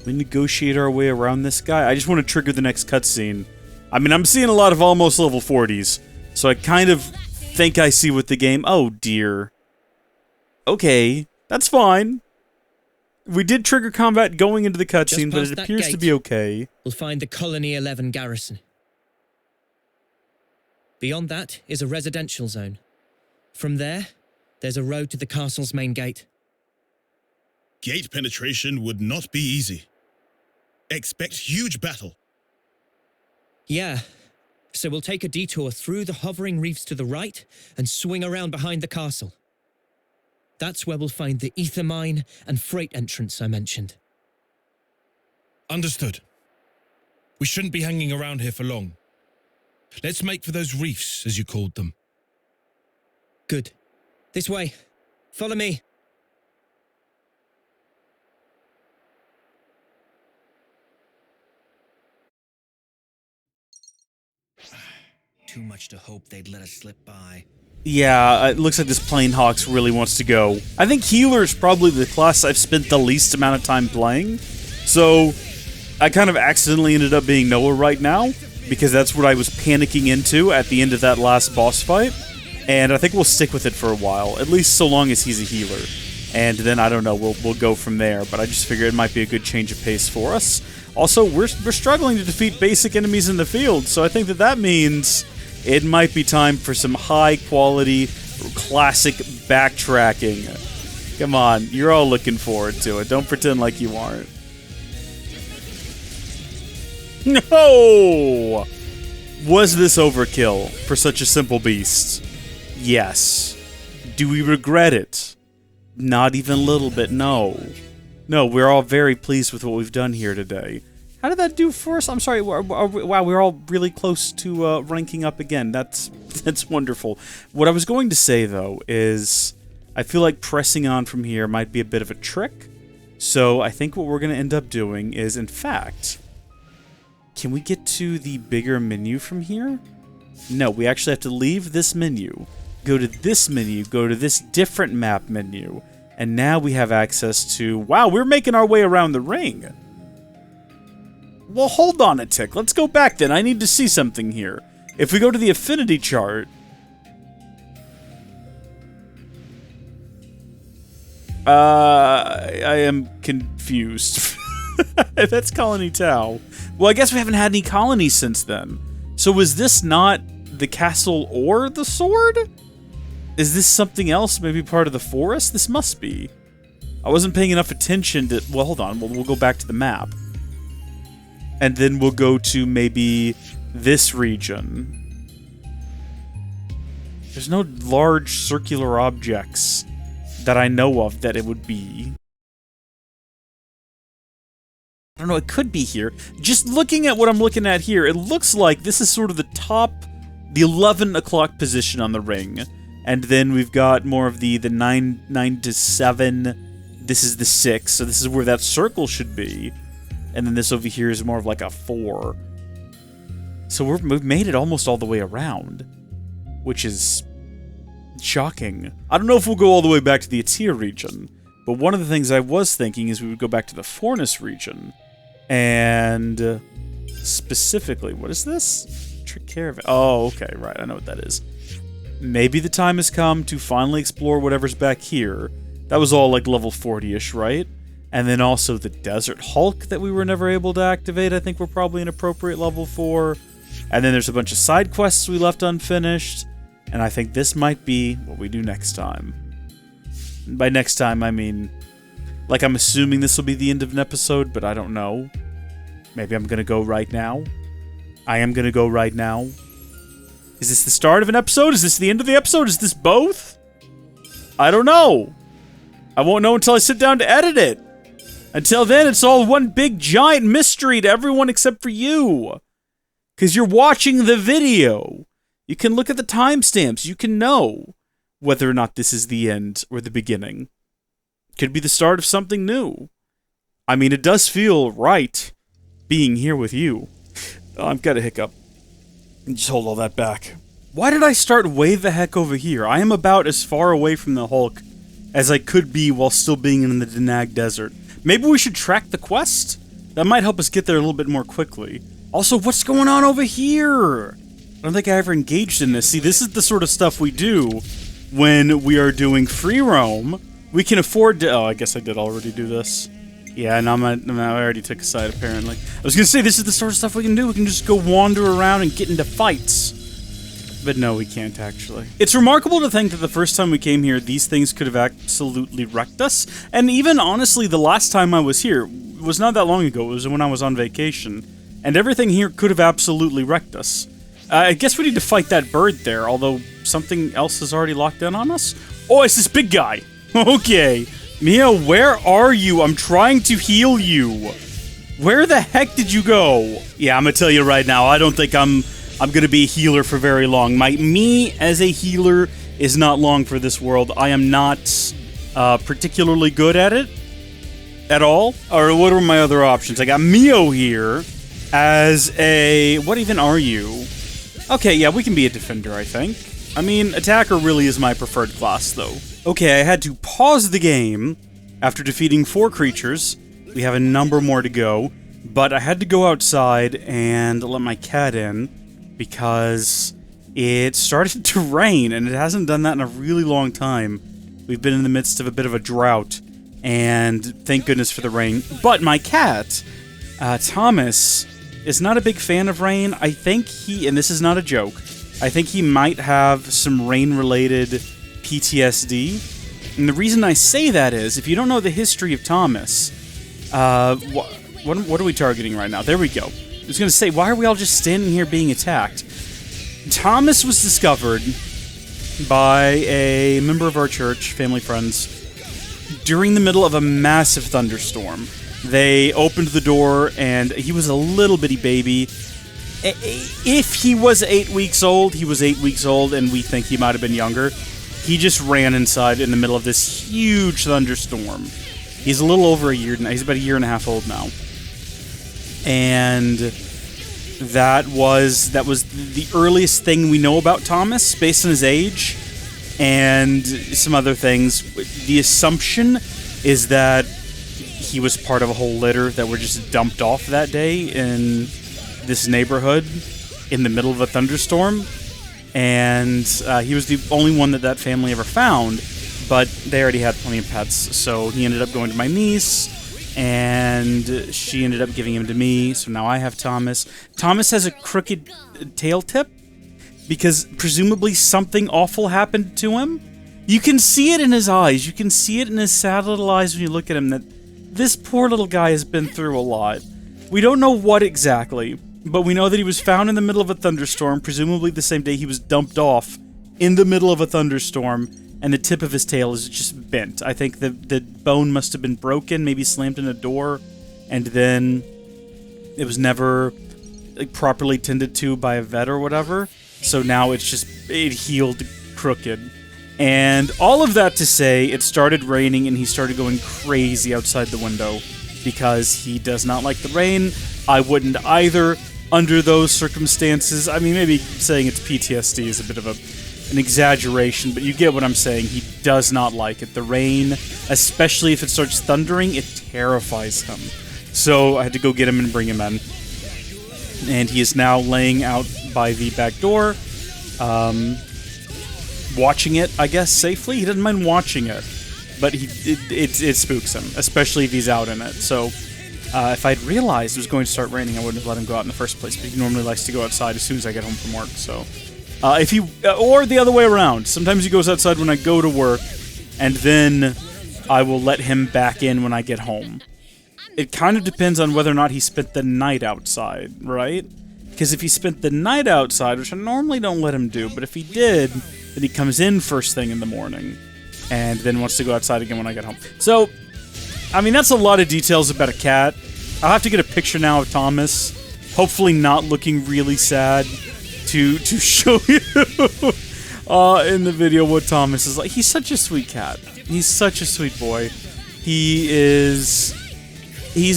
We negotiate our way around this guy. I just want to trigger the next cutscene. I mean, I'm seeing a lot of almost level 40s, so I kind of think I see what the game... Oh, dear. Okay, that's fine. We did trigger combat going into the cutscene, but it appears to be okay. We'll find the Colony 11 garrison. Beyond that is a residential zone. From there, there's a road to the castle's main gate. Gate penetration would not be easy. Expect huge battle. Yeah, so we'll take a detour through the hovering reefs to the right and swing around behind the castle. That's where we'll find the ether mine and freight entrance I mentioned. Understood. We shouldn't be hanging around here for long. Let's make for those reefs, as you called them. Good. This way. Follow me. Too much to hope they'd let us slip by. Yeah, it looks like this Planehawks really wants to go. I think Healer is probably the class I've spent the least amount of time playing, so I kind of accidentally ended up being Noah right now, because that's what I was panicking into at the end of that last boss fight, and I think we'll stick with it for a while, at least so long as he's a healer. And then, I don't know, we'll go from there, but I just figure it might be a good change of pace for us. Also, we're struggling to defeat basic enemies in the field, so I think that means it might be time for some high-quality, classic backtracking. Come on, you're all looking forward to it. Don't pretend like you aren't. No! Was this overkill for such a simple beast? Yes. Do we regret it? Not even a little bit, no. No, we're all very pleased with what we've done here today. How did that do for us? I'm sorry, wow, we're all really close to ranking up again. That's wonderful. What I was going to say, though, is I feel like pressing on from here might be a bit of a trick. So I think what we're going to end up doing is, in fact... Can we get to the bigger menu from here? No, we actually have to leave this menu, go to this menu, go to this different map menu, and now we have access to... Wow, we're making our way around the ring! Well, hold on a tick. Let's go back then. I need to see something here. If we go to the affinity chart... I am confused. That's Colony Tau. Well, I guess we haven't had any colonies since then. So was this not the castle or the sword? Is this something else? Maybe part of the forest? This must be. I wasn't paying enough attention to... Well, hold on. We'll go back to the map. And then we'll go to maybe this region. There's no large circular objects that I know of that it would be. I don't know, it could be here. Just looking at what I'm looking at here, it looks like this is sort of the top, the 11 o'clock position on the ring. And then we've got more of the 9 to 7. This is the 6, so this is where that circle should be. And then this over here is more of like a 4. So we've made it almost all the way around, which is shocking. I don't know if we'll go all the way back to the Aetia region, but one of the things I was thinking is we would go back to the Fornis region. And specifically, what is this? Trick Caravan. Oh, okay, right, I know what that is. Maybe the time has come to finally explore whatever's back here. That was all like level 40-ish, right? And then also the Desert Hulk that we were never able to activate, I think we're probably an appropriate level for. And then there's a bunch of side quests we left unfinished. And I think this might be what we do next time. And by next time, I mean... Like, I'm assuming this will be the end of an episode, but I don't know. Maybe I'm gonna go right now. I am gonna go right now. Is this the start of an episode? Is this the end of the episode? Is this both? I don't know. I won't know until I sit down to edit it. Until then, it's all one big giant mystery to everyone except for you. Because you're watching the video. You can look at the timestamps. You can know whether or not this is the end or the beginning. Could be the start of something new. I mean, it does feel right being here with you. Oh, I've got a hiccup. Just hold all that back. Why did I start way the heck over here? I am about as far away from the Hulk as I could be while still being in the Dennagh Desert. Maybe we should track the quest? That might help us get there a little bit more quickly. Also, what's going on over here? I don't think I ever engaged in this. See, this is the sort of stuff we do when we are doing free roam. We can afford to... Oh, I guess I did already do this. Yeah, no, I already took a side, apparently. I was going to say, this is the sort of stuff we can do. We can just go wander around and get into fights. But no, we can't, actually. It's remarkable to think that the first time we came here, these things could have absolutely wrecked us. And even, honestly, the last time I was here was not that long ago. It was when I was on vacation. And everything here could have absolutely wrecked us. I guess we need to fight that bird there, although something else is already locked in on us. Oh, it's this big guy. Okay. Mia, where are you? I'm trying to heal you. Where the heck did you go? Yeah, I'm gonna tell you right now, I don't think I'm gonna be a healer for very long. Me as a healer is not long for this world. I am not particularly good at it at all. Or what are my other options? I got Mio here as a... What even are you? Okay, yeah, we can be a defender, I think. I mean, attacker really is my preferred class, though. Okay, I had to pause the game after defeating 4 creatures. We have a number more to go, but I had to go outside and let my cat in because it started to rain, and it hasn't done that in a really long time. We've been in the midst of a bit of a drought, and thank goodness for the rain. But my cat, Thomas, is not a big fan of rain. I think he, and this is not a joke, I think he might have some rain-related PTSD. And the reason I say that is, if you don't know the history of Thomas, what are we targeting right now? There we go. I was going to say, why are we all just standing here being attacked? Thomas was discovered by a member of our church, family friends, during the middle of a massive thunderstorm. They opened the door, and he was a little bitty baby. If he was 8 weeks old, he was 8 weeks old, and we think he might have been younger. He just ran inside in the middle of this huge thunderstorm. He's a little over a year now. He's about a year and a half old now. And that was the earliest thing we know about Thomas, based on his age and some other things. The assumption is that he was part of a whole litter that were just dumped off that day in this neighborhood in the middle of a thunderstorm. And he was the only one that family ever found, but they already had plenty of pets, so he ended up going to my niece, and she ended up giving him to me, so now I have Thomas. Thomas has a crooked tail tip, because presumably something awful happened to him. You can see it in his eyes, you can see it in his sad little eyes when you look at him, that this poor little guy has been through a lot. We don't know what exactly, but we know that he was found in the middle of a thunderstorm, presumably the same day he was dumped off in the middle of a thunderstorm, and the tip of his tail is just bent. I think the bone must have been broken, maybe slammed in a door, and then it was never properly tended to by a vet or whatever, so now it healed crooked. And all of that to say, it started raining and he started going crazy outside the window because he does not like the rain. I wouldn't either under those circumstances. I mean, maybe saying it's PTSD is a bit of an exaggeration, but you get what I'm saying. He does not like it. The rain, especially if it starts thundering, it terrifies him. So I had to go get him and bring him in. And he is now laying out by the back door, watching it, I guess, safely. He doesn't mind watching it, but it spooks him, especially if he's out in it. So if I'd realized it was going to start raining, I wouldn't have let him go out in the first place, but he normally likes to go outside as soon as I get home from work. So or the other way around. Sometimes he goes outside when I go to work, and then I will let him back in when I get home. It kind of depends on whether or not he spent the night outside, right? Because if he spent the night outside, which I normally don't let him do, but if he did, then he comes in first thing in the morning, and then wants to go outside again when I get home. So, I mean, that's a lot of details about a cat. I'll have to get a picture now of Thomas, hopefully not looking really sad, to show you in the video what Thomas is like. He's such a sweet cat. He's such a sweet boy. He's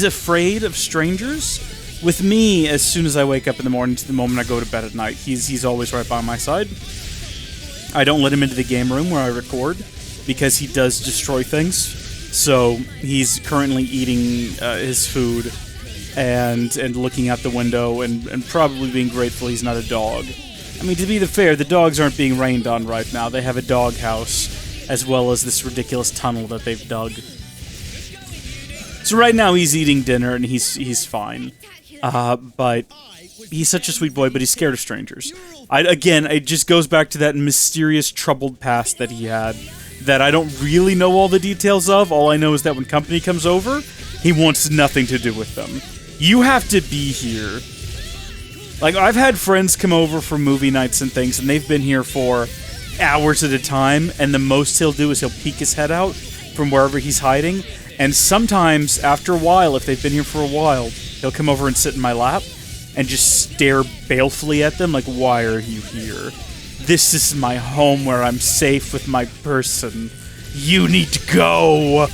afraid of strangers. With me, as soon as I wake up in the morning to the moment I go to bed at night, he's always right by my side. I don't let him into the game room where I record, because he does destroy things. So he's currently eating his food and looking out the window and probably being grateful he's not a dog. I mean, to be fair, the dogs aren't being rained on right now. They have a doghouse, as well as this ridiculous tunnel that they've dug. So right now he's eating dinner and he's fine. But he's such a sweet boy, but he's scared of strangers. Again, it just goes back to that mysterious, troubled past that he had that I don't really know all the details of. All I know is that when company comes over, he wants nothing to do with them. You have to be here. Like, I've had friends come over for movie nights and things, and they've been here for hours at a time, and the most he'll do is he'll peek his head out from wherever he's hiding, and sometimes, after a while, if they've been here for a while, he'll come over and sit in my lap and just stare balefully at them like, why are you here? This is my home where I'm safe with my person. You need to go!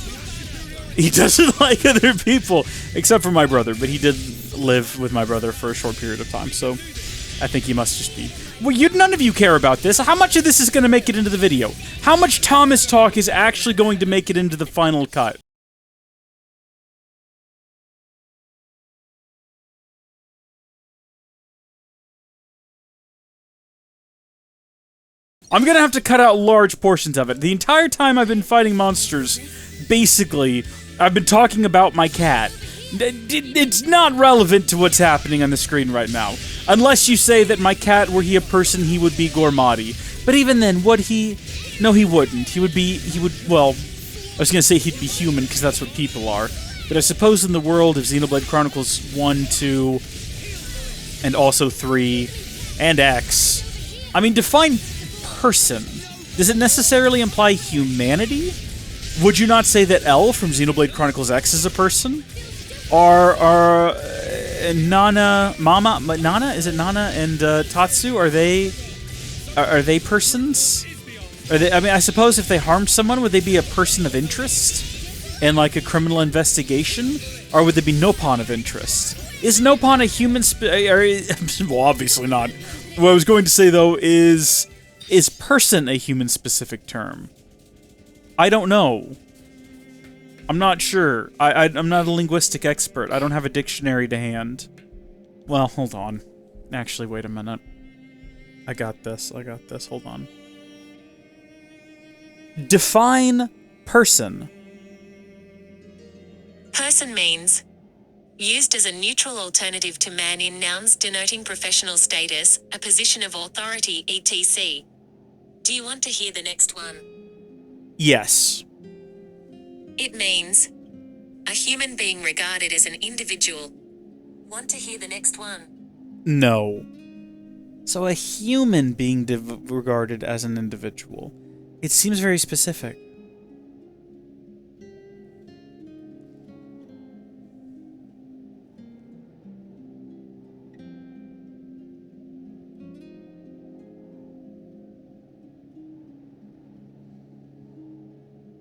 He doesn't like other people, except for my brother, but he did live with my brother for a short period of time, so I think he must just be... Well, none of you care about this. How much of this is going to make it into the video? How much Thomas talk is actually going to make it into the final cut? I'm gonna have to cut out large portions of it. The entire time I've been fighting monsters, basically, I've been talking about my cat. It's not relevant to what's happening on the screen right now. Unless you say that my cat, were he a person, he would be Gormati. But even then, would he? No, he wouldn't. Well, I was gonna say he'd be human, because that's what people are. But I suppose in the world of Xenoblade Chronicles 1, 2, and also 3, and X, I mean, define person. Does it necessarily imply humanity? Would you not say that L from Xenoblade Chronicles X is a person? Are Nana and Tatsu, are they persons? Are they? I mean, I suppose if they harmed someone, would they be a person of interest in like a criminal investigation, or would they be Nopon of interest? Is Nopon a human? Well, obviously not. What I was going to say though is person a human-specific term? I don't know. I'm not sure. I'm not a linguistic expert. I don't have a dictionary to hand. Well, hold on. Actually, wait a minute. I got this. Hold on. Define person. Person means used as a neutral alternative to man in nouns denoting professional status, a position of authority, etc. Do you want to hear the next one? Yes. It means a human being regarded as an individual. Want to hear the next one? No. So a human being regarded as an individual. It seems very specific.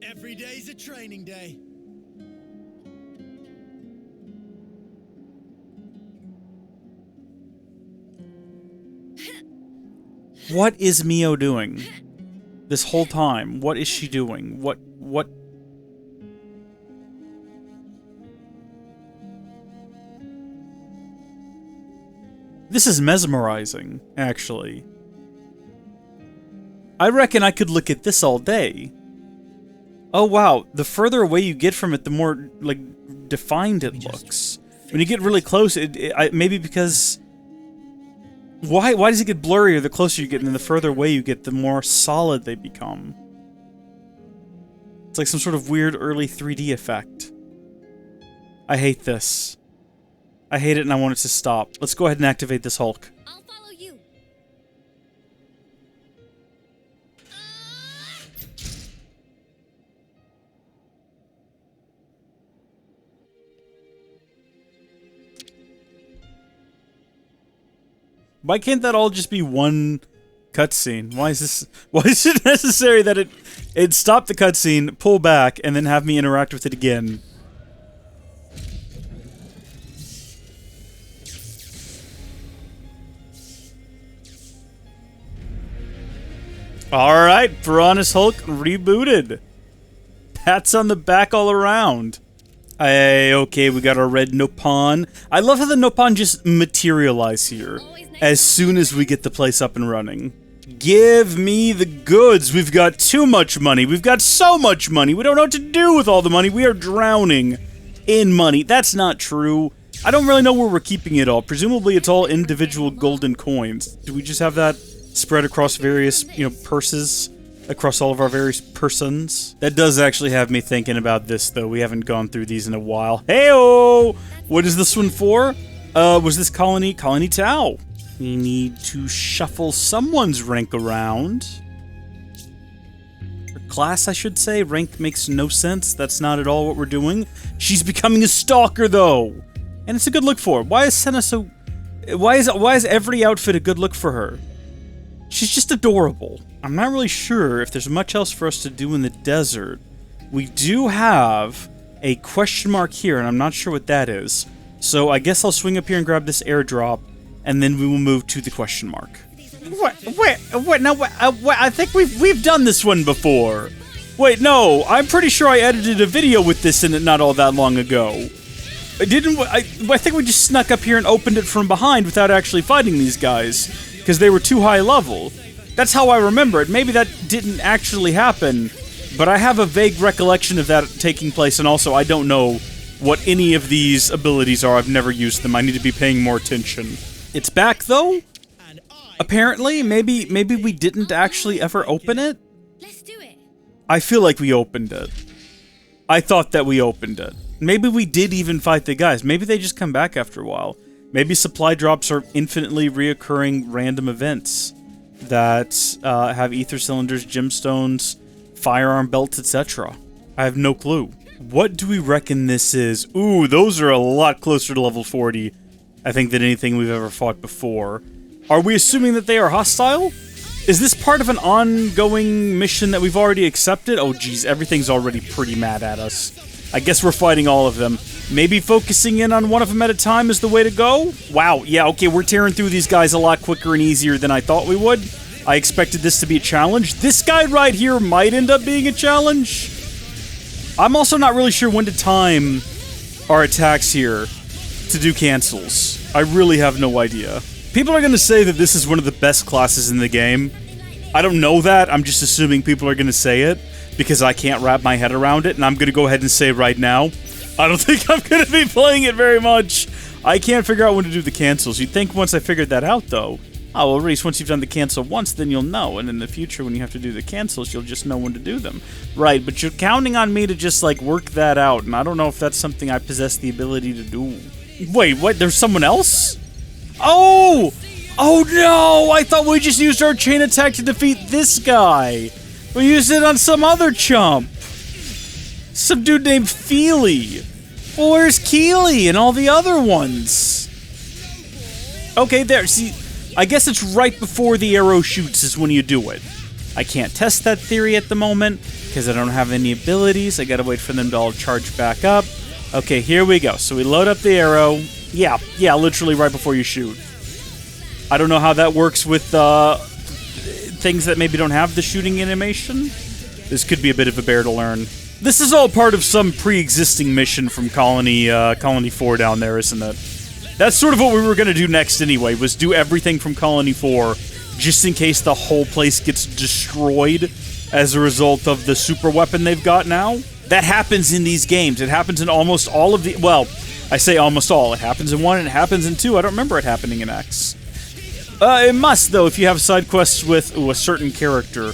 Every day's a training day. What is Mio doing? This whole time, what is she doing? What... This is mesmerizing, actually. I reckon I could look at this all day. Oh wow, the further away you get from it, the more, like, defined it looks. When you get really close, maybe because... Why does it get blurrier the closer you get, and then the further away you get, the more solid they become? It's like some sort of weird early 3D effect. I hate this. I hate it and I want it to stop. Let's go ahead and activate this Hulk. I'll follow you. Why can't that all just be one cutscene? Why is it necessary that it stop the cutscene, pull back, and then have me interact with it again? Alright, Piranha's Hulk rebooted. Pats on the back all around. Okay, we got our red Nopon. I love how the Nopon just materialize here as soon as we get the place up and running. Give me the goods. We've got too much money. We've got so much money. We don't know what to do with all the money. We are drowning in money. That's not true. I don't really know where we're keeping it all. Presumably it's all individual golden coins. Do we just have that spread across various, purses? Across all of our various persons? That does actually have me thinking about this, though. We haven't gone through these in a while. Heyo! What is this one for? Was this Colony Tau? We need to shuffle someone's rank around. Or class, I should say. Rank makes no sense. That's not at all what we're doing. She's becoming a stalker, though. And it's a good look for her. Why is Senna so... Why is every outfit a good look for her? She's just adorable. I'm not really sure if there's much else for us to do in the desert. We do have a question mark here, and I'm not sure what that is. So I guess I'll swing up here and grab this airdrop, and then we will move to the question mark. I think we've done this one before. Wait, no, I'm pretty sure I edited a video with this in it not all that long ago. I think we just snuck up here and opened it from behind without actually fighting these guys, because they were too high level. That's how I remember it. Maybe that didn't actually happen, but I have a vague recollection of that taking place, and also I don't know what any of these abilities are. I've never used them. I need to be paying more attention. It's back, though? Apparently, maybe we didn't actually ever open it? Let's do it. I feel like we opened it. I thought that we opened it. Maybe we did even fight the guys. Maybe they just come back after a while. Maybe supply drops are infinitely reoccurring random events that have ether cylinders, gemstones, firearm belts, etc. I have no clue. What do we reckon this is? Ooh, those are a lot closer to level 40, I think, than anything we've ever fought before. Are we assuming that they are hostile? Is this part of an ongoing mission that we've already accepted? Oh geez, everything's already pretty mad at us. I guess we're fighting all of them. Maybe focusing in on one of them at a time is the way to go? Wow, yeah, okay, we're tearing through these guys a lot quicker and easier than I thought we would. I expected this to be a challenge. This guy right here might end up being a challenge. I'm also not really sure when to time our attacks here to do cancels. I really have no idea. People are going to say that this is one of the best classes in the game. I don't know that, I'm just assuming people are going to say it, because I can't wrap my head around it, and I'm going to go ahead and say right now, I don't think I'm going to be playing it very much. I can't figure out when to do the cancels. You'd think once I figured that out, though, oh, well, Reese, once you've done the cancel once, then you'll know, and in the future, when you have to do the cancels, you'll just know when to do them. Right, but you're counting on me to just, work that out, and I don't know if that's something I possess the ability to do. Wait, what? There's someone else? Oh! Oh no! I thought we just used our chain attack to defeat this guy! We used it on some other chump! Some dude named Feely! Well, where's Keely and all the other ones? Okay, there, see, I guess it's right before the arrow shoots is when you do it. I can't test that theory at the moment, because I don't have any abilities. I gotta wait for them to all charge back up. Okay, here we go. So we load up the arrow. Yeah, literally right before you shoot. I don't know how that works with things that maybe don't have the shooting animation. This could be a bit of a bear to learn. This is all part of some pre-existing mission from Colony 4 down there, isn't it? That's sort of what we were going to do next anyway, was do everything from Colony 4, just in case the whole place gets destroyed as a result of the super weapon they've got now. That happens in these games. It happens in almost all of the... Well, I say almost all. It happens in 1 and it happens in 2. I don't remember it happening in X. It must, though, if you have side quests with a certain character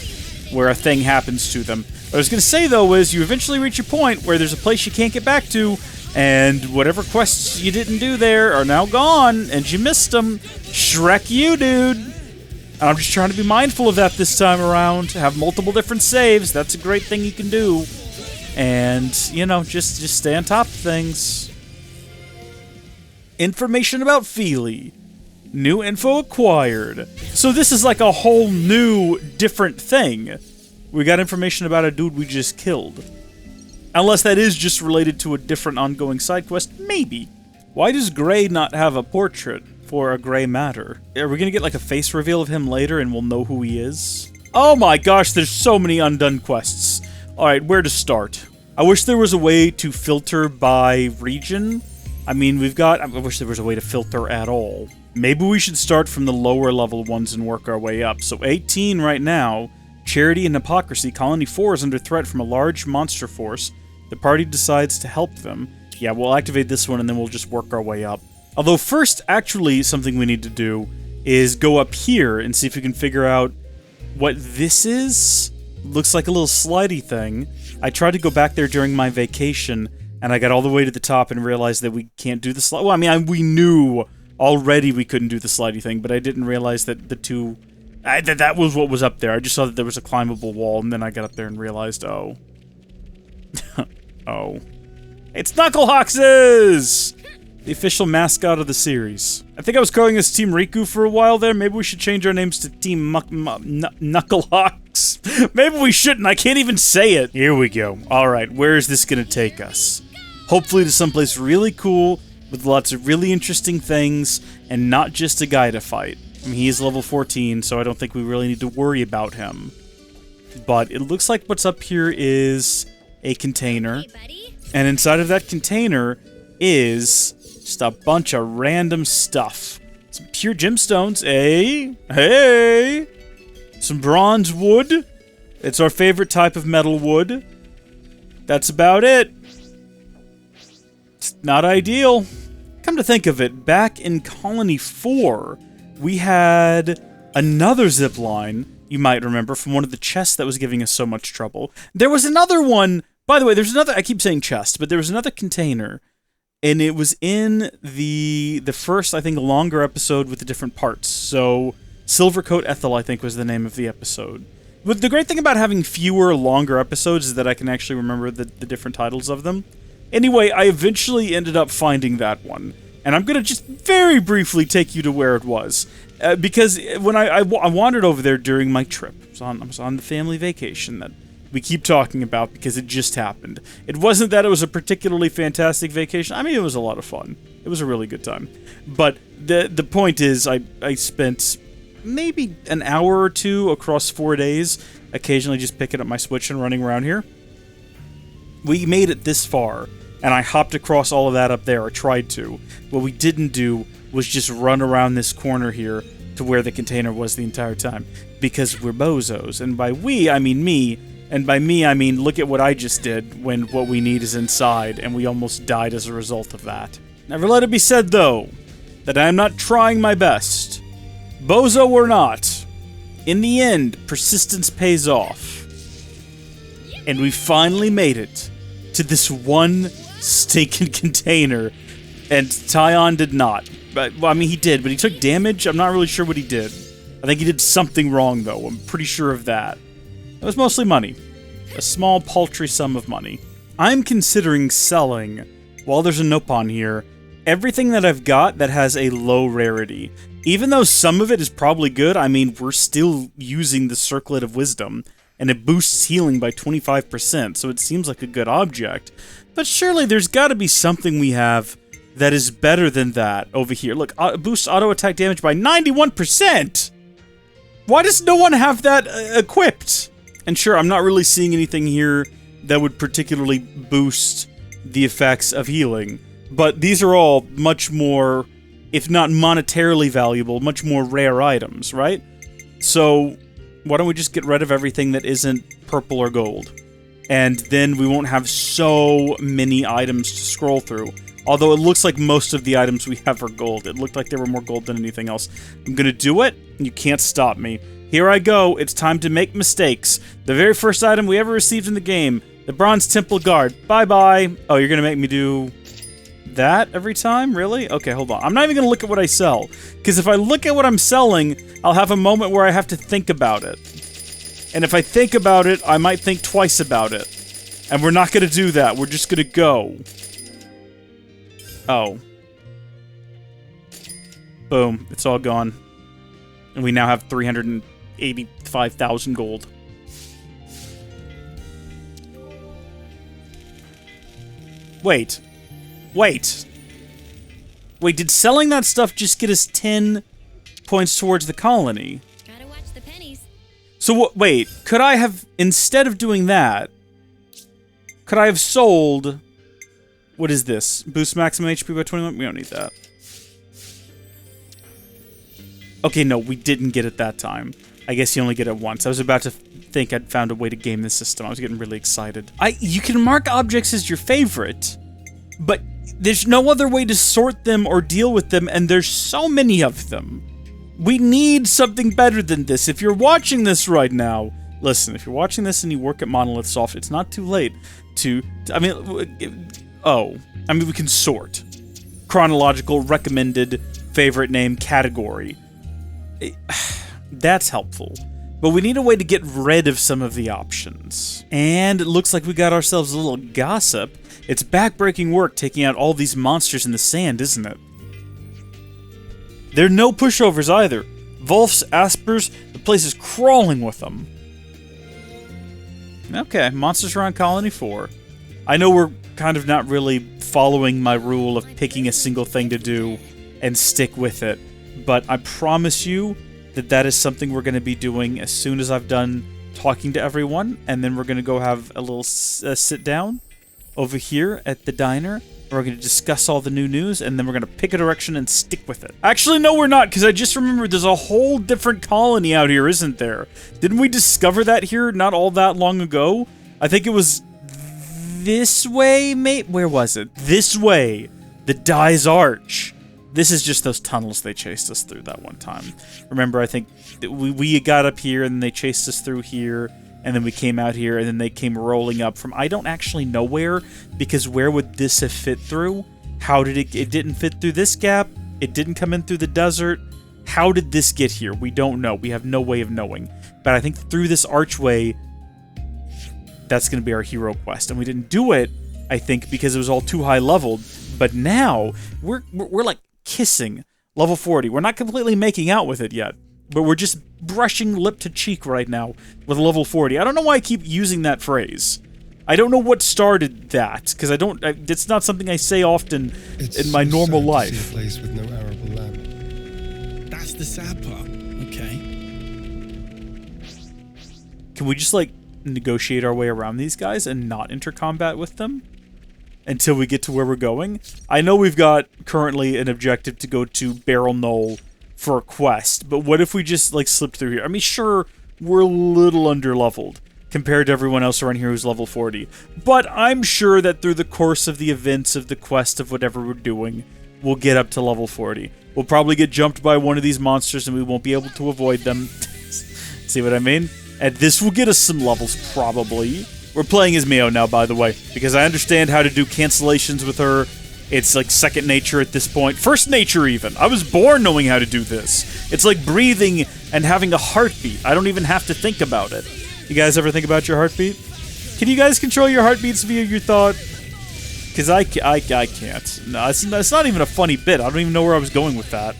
where a thing happens to them. What I was going to say, though, is you eventually reach a point where there's a place you can't get back to, and whatever quests you didn't do there are now gone, and you missed them. Shrek you, dude. And I'm just trying to be mindful of that this time around. Have multiple different saves. That's a great thing you can do. And, just stay on top of things. Information about Feely. New info acquired. So this is like a whole new, different thing. We got information about a dude we just killed. Unless that is just related to a different ongoing side quest, maybe. Why does Gray not have a portrait for a Gray matter? Are we gonna get a face reveal of him later and we'll know who he is? Oh my gosh, there's so many undone quests. Alright, where to start? I wish there was a way to filter by region. I mean, I wish there was a way to filter at all. Maybe we should start from the lower level ones and work our way up. So 18 right now, Charity and Hypocrisy. Colony 4 is under threat from a large monster force. The party decides to help them. Yeah, we'll activate this one and then we'll just work our way up. Although first, actually, something we need to do is go up here and see if we can figure out what this is. Looks like a little slidey thing. I tried to go back there during my vacation, and I got all the way to the top and realized that we can't do the slide. Well, I mean, we knew already we couldn't do the slidey thing, but I didn't realize that the two... that was what was up there. I just saw that there was a climbable wall, and then I got up there and realized, oh. Oh. It's Knucklehoxes! The official mascot of the series. I think I was calling us Team Riku for a while there. Maybe we should change our names to Team Knucklehox. Maybe we shouldn't. I can't even say it. Here we go. Alright, where is this gonna take us? Hopefully to someplace really cool, with lots of really interesting things, and not just a guy to fight. I mean, he is level 14, so I don't think we really need to worry about him. But it looks like what's up here is a container. And inside of that container is just a bunch of random stuff. Some pure gemstones, eh? Hey! Some bronze wood. It's our favorite type of metal wood. That's about it. It's not ideal. Come to think of it, back in Colony 4, we had another zipline, you might remember, from one of the chests that was giving us so much trouble. There was another one, by the way, there's another, I keep saying chest, but there was another container, and it was in the first, I think, longer episode with the different parts. So, Silvercoat Ethel, I think, was the name of the episode. But the great thing about having fewer, longer episodes is that I can actually remember the different titles of them. Anyway, I eventually ended up finding that one. And I'm going to just very briefly take you to where it was. Because when I wandered over there during my trip. I was on the family vacation that we keep talking about because it just happened. It wasn't that it was a particularly fantastic vacation. I mean, it was a lot of fun. It was a really good time. But the point is, I spent maybe an hour or two across 4 days, occasionally just picking up my Switch and running around here. We made it this far, and I hopped across all of that up there, or tried to. What we didn't do was just run around this corner here to where the container was the entire time, because we're bozos. And by we, I mean me, and by me, I mean look at what I just did when what we need is inside, and we almost died as a result of that. Never let it be said, though, that I am not trying my best. Bozo or not, in the end, persistence pays off. And we finally made it to this one stinking container, and Tyon did not. But, well, I mean, he did, but he took damage. I'm not really sure what he did. I think he did something wrong, though. I'm pretty sure of that. It was mostly money. A small, paltry sum of money. I'm considering selling, while there's a Nopon here, everything that I've got that has a low rarity. Even though some of it is probably good, I mean, we're still using the Circlet of Wisdom, and it boosts healing by 25%, so it seems like a good object. But surely there's got to be something we have that is better than that over here. Look, boosts auto attack damage by 91%! Why does no one have that equipped? And sure, I'm not really seeing anything here that would particularly boost the effects of healing. But these are all much more, if not monetarily valuable, much more rare items, right? So, why don't we just get rid of everything that isn't purple or gold? And then we won't have so many items to scroll through. Although it looks like most of the items we have are gold. It looked like there were more gold than anything else. I'm gonna do it, and you can't stop me. Here I go, it's time to make mistakes. The very first item we ever received in the game, the Bronze Temple Guard. Bye-bye. Oh, you're gonna make me do that every time? Really? Okay, hold on. I'm not even gonna look at what I sell. Because if I look at what I'm selling, I'll have a moment where I have to think about it. And if I think about it, I might think twice about it. And we're not gonna do that. We're just gonna go. Oh. Boom. It's all gone. And we now have 385,000 gold. Wait. Wait. Wait, did selling that stuff just get us 10 points towards the colony? Gotta watch the pennies. So wait, could I have, instead of doing that, Could I have sold... What is this? Boost maximum HP by 21? We don't need that. Okay, no, we didn't get it that time. I guess you only get it once. I was about to think I'd found a way to game the system. I was getting really excited. You can mark objects as your favorite, but there's no other way to sort them or deal with them, and there's so many of them. We need something better than this. If you're watching this right now, listen, if you're watching this and you work at Monolith Soft, it's not too late to... we can sort. Chronological, recommended, favorite name, category. That's helpful. But we need a way to get rid of some of the options. And it looks like we got ourselves a little gossip. It's backbreaking work taking out all these monsters in the sand, isn't it? There are no pushovers either. Wolfs, Aspers, the place is crawling with them. Okay, monsters are on Colony 4. I know we're kind of not really following my rule of picking a single thing to do and stick with it, but I promise you that that is something we're going to be doing as soon as I've done talking to everyone, and then we're going to go have a little sit down over here at the diner. We're going to discuss all the new news, and then we're going to pick a direction and stick with it. Actually, no, we're not, because I just remembered there's a whole different colony out here, isn't there? Didn't we discover that here not all that long ago? I think it was this way, mate. Where was it? This way. The Dye's Arch. This is just those tunnels they chased us through that one time. Remember, I think we got up here, and they chased us through here, and then we came out here, and then they came rolling up from I don't actually know where, because where would this have fit through? How did it didn't fit through this gap? It didn't come in through the desert? How did this get here? We don't know. We have no way of knowing. But I think through this archway, that's going to be our hero quest. And we didn't do it, I think, because it was all too high leveled. But now, we're like kissing level 40. We're not completely making out with it yet, but we're just brushing lip to cheek right now with level 40. I don't know why I keep using that phrase. I don't know what started that, because it's not something I say often in my normal life. It's a place with no arable land. That's the sad part. Okay. Can we just, like, negotiate our way around these guys and not enter combat with them until we get to where we're going? I know we've got currently an objective to go to Barrel Knoll for a quest, but what if we just, like, slipped through here? I mean, sure, we're a little under-leveled compared to everyone else around here who's level 40, but I'm sure that through the course of the events of the quest of whatever we're doing, we'll get up to level 40. We'll probably get jumped by one of these monsters and we won't be able to avoid them. See what I mean? And this will get us some levels, probably. We're playing as Mio now, by the way, because I understand how to do cancellations with her. It's like second nature at this point. First nature, even. I was born knowing how to do this. It's like breathing and having a heartbeat. I don't even have to think about it. You guys ever think about your heartbeat? Can you guys control your heartbeats via your thought? Because I can't. No, it's not even a funny bit. I don't even know where I was going with that.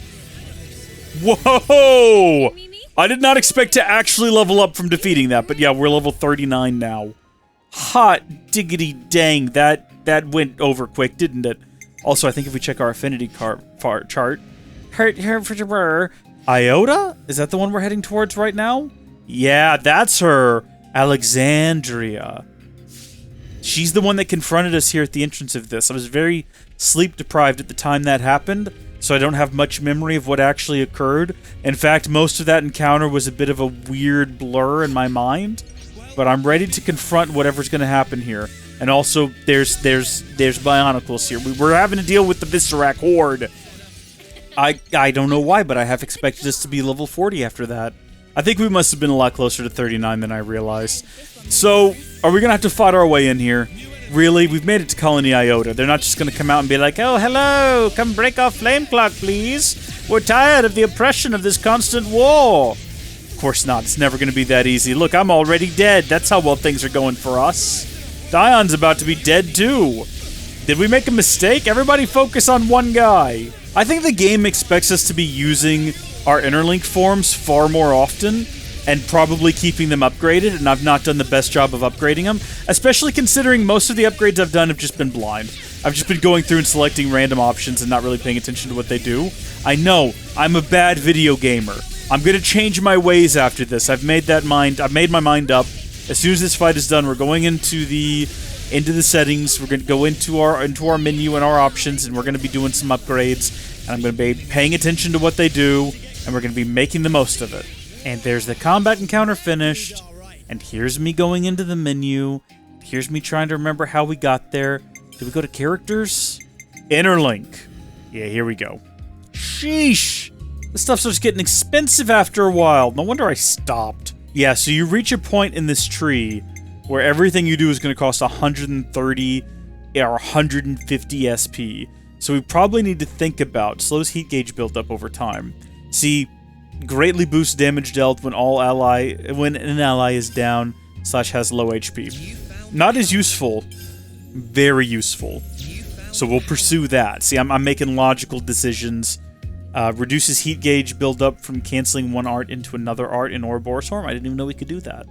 Whoa! I did not expect to actually level up from defeating that, but yeah, we're level 39 now. Hot diggity dang, that went over quick, didn't it? Also, I think if we check our affinity chart... Iota? Is that the one we're heading towards right now? Yeah, that's her. Alexandria. She's the one that confronted us here at the entrance of this. I was very sleep-deprived at the time that happened, so I don't have much memory of what actually occurred. In fact, most of that encounter was a bit of a weird blur in my mind. But I'm ready to confront whatever's going to happen here. And also, there's Bionicles here. We're having to deal with the Viscerac Horde. I don't know why, but I have expected us to be level 40 after that. I think we must have been a lot closer to 39 than I realized. So, are we going to have to fight our way in here? Really? We've made it to Colony Iota. They're not just going to come out and be like, oh, hello, come break our flame clock, please. We're tired of the oppression of this constant war. Of course not. It's never going to be that easy. Look, I'm already dead. That's how well things are going for us. Dion's about to be dead, too. Did we make a mistake? Everybody focus on one guy. I think the game expects us to be using our interlink forms far more often and probably keeping them upgraded, and I've not done the best job of upgrading them, especially considering most of the upgrades I've done have just been blind. I've just been going through and selecting random options and not really paying attention to what they do. I know, I'm a bad video gamer. I'm gonna change my ways after this. I've made my mind up. As soon as this fight is done, we're going into the into the settings. We're going to go into our menu and our options, and we're going to be doing some upgrades. And I'm going to be paying attention to what they do, and we're going to be making the most of it. And there's the combat encounter finished. And here's me going into the menu. Here's me trying to remember how we got there. Did we go to characters? Interlink. Yeah, here we go. Sheesh. This stuff starts getting expensive after a while. No wonder I stopped. Yeah, so you reach a point in this tree where everything you do is going to cost 130 or 150 SP. So we probably need to think about slows heat gauge buildup over time. See, greatly boosts damage dealt when an ally is down / has low HP. Not as useful, very useful. So we'll pursue that. See, I'm making logical decisions. Reduces heat gauge buildup from canceling one art into another art in Ouroboros form. I didn't even know we could do that.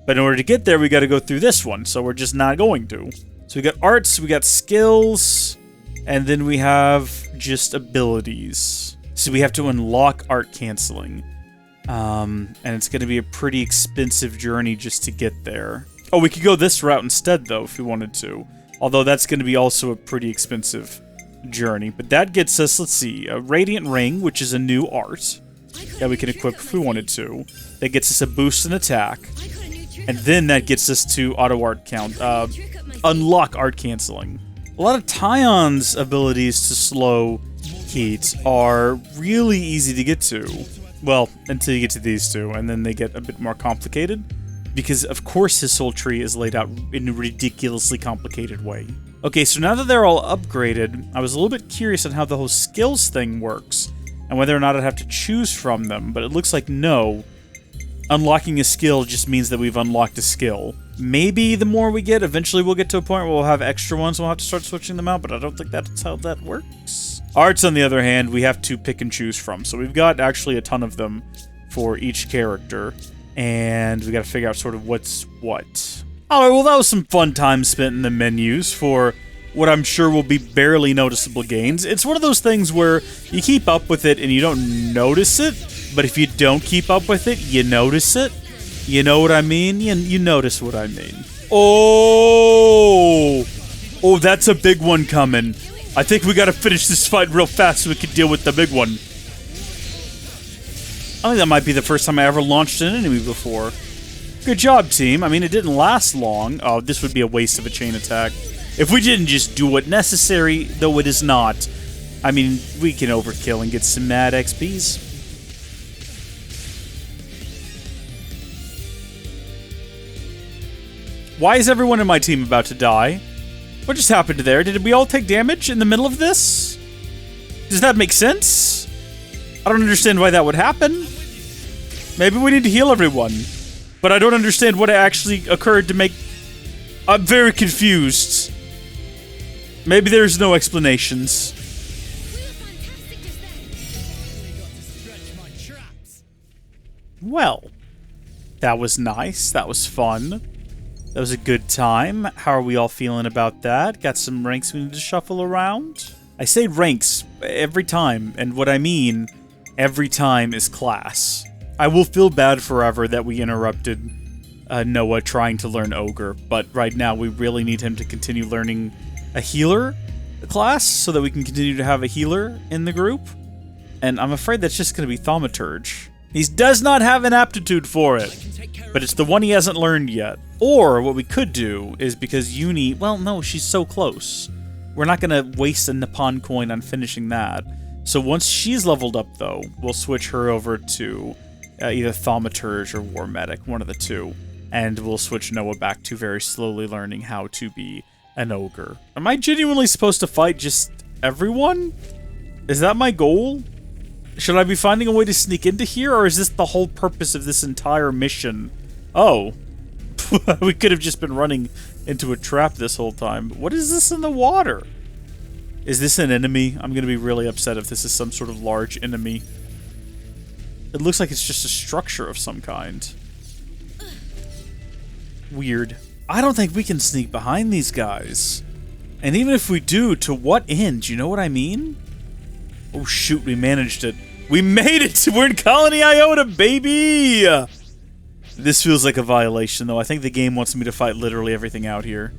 But in order to get there, we got to go through this one, so we're just not going to. So we got arts, we got skills, and then we have just abilities. So we have to unlock art canceling. And it's going to be a pretty expensive journey just to get there. Oh, we could go this route instead, though, if we wanted to. Although that's going to be also a pretty expensive journey. But that gets us, let's see, a Radiant Ring, which is a new art that we can equip if we wanted to. That gets us a boost in attack. And then that gets us to auto art count. Unlock art canceling. A lot of Tyon's abilities to slow heat are really easy to get to. Well, until you get to these two, and then they get a bit more complicated. Because, of course, his soul tree is laid out in a ridiculously complicated way. Okay, so now that they're all upgraded, I was a little bit curious on how the whole skills thing works, and whether or not I'd have to choose from them, but it looks like no. Unlocking a skill just means that we've unlocked a skill. Maybe the more we get, eventually we'll get to a point where we'll have extra ones, we'll have to start switching them out, but I don't think that's how that works. Arts, on the other hand, we have to pick and choose from, so we've got actually a ton of them for each character. And we got to figure out sort of what's what. Alright, well that was some fun time spent in the menus for what I'm sure will be barely noticeable gains. It's one of those things where you keep up with it and you don't notice it, but if you don't keep up with it, you notice it. You know what I mean? You notice what I mean. Oh! Oh, that's a big one coming. I think we got to finish this fight real fast so we can deal with the big one. I think that might be the first time I ever launched an enemy before. Good job, team. I mean, it didn't last long. Oh, this would be a waste of a chain attack. If we didn't just do what necessary, though it is not, I mean, we can overkill and get some mad XPs. Why is everyone in my team about to die? What just happened there? Did we all take damage in the middle of this? Does that make sense? I don't understand why that would happen. Maybe we need to heal everyone. But I don't understand what actually occurred to make... I'm very confused. Maybe there's no explanations. Well, that was nice. That was fun. That was a good time. How are we all feeling about that? Got some ranks we need to shuffle around? I say ranks every time, and what I mean every time is class. I will feel bad forever that we interrupted Noah trying to learn Ogre, but right now we really need him to continue learning a healer class so that we can continue to have a healer in the group. And I'm afraid that's just going to be Thaumaturge. He does not have an aptitude for it, but it's the one he hasn't learned yet. Or what we could do is, because Uni, well, no, she's so close. We're not going to waste a Nippon coin on finishing that. So once she's leveled up, though, we'll switch her over to either Thaumaturge or War Medic, one of the two. And we'll switch Noah back to very slowly learning how to be an ogre. Am I genuinely supposed to fight just everyone? Is that my goal? Should I be finding a way to sneak into here, or is this the whole purpose of this entire mission? Oh. We could have just been running into a trap this whole time. What is this in the water? Is this an enemy? I'm going to be really upset if this is some sort of large enemy. It looks like it's just a structure of some kind. Weird. I don't think we can sneak behind these guys. And even if we do, to what end? You know what I mean? Oh shoot, we managed it. We made it! We're in Colony Iota, baby! This feels like a violation, though. I think the game wants me to fight literally everything out here.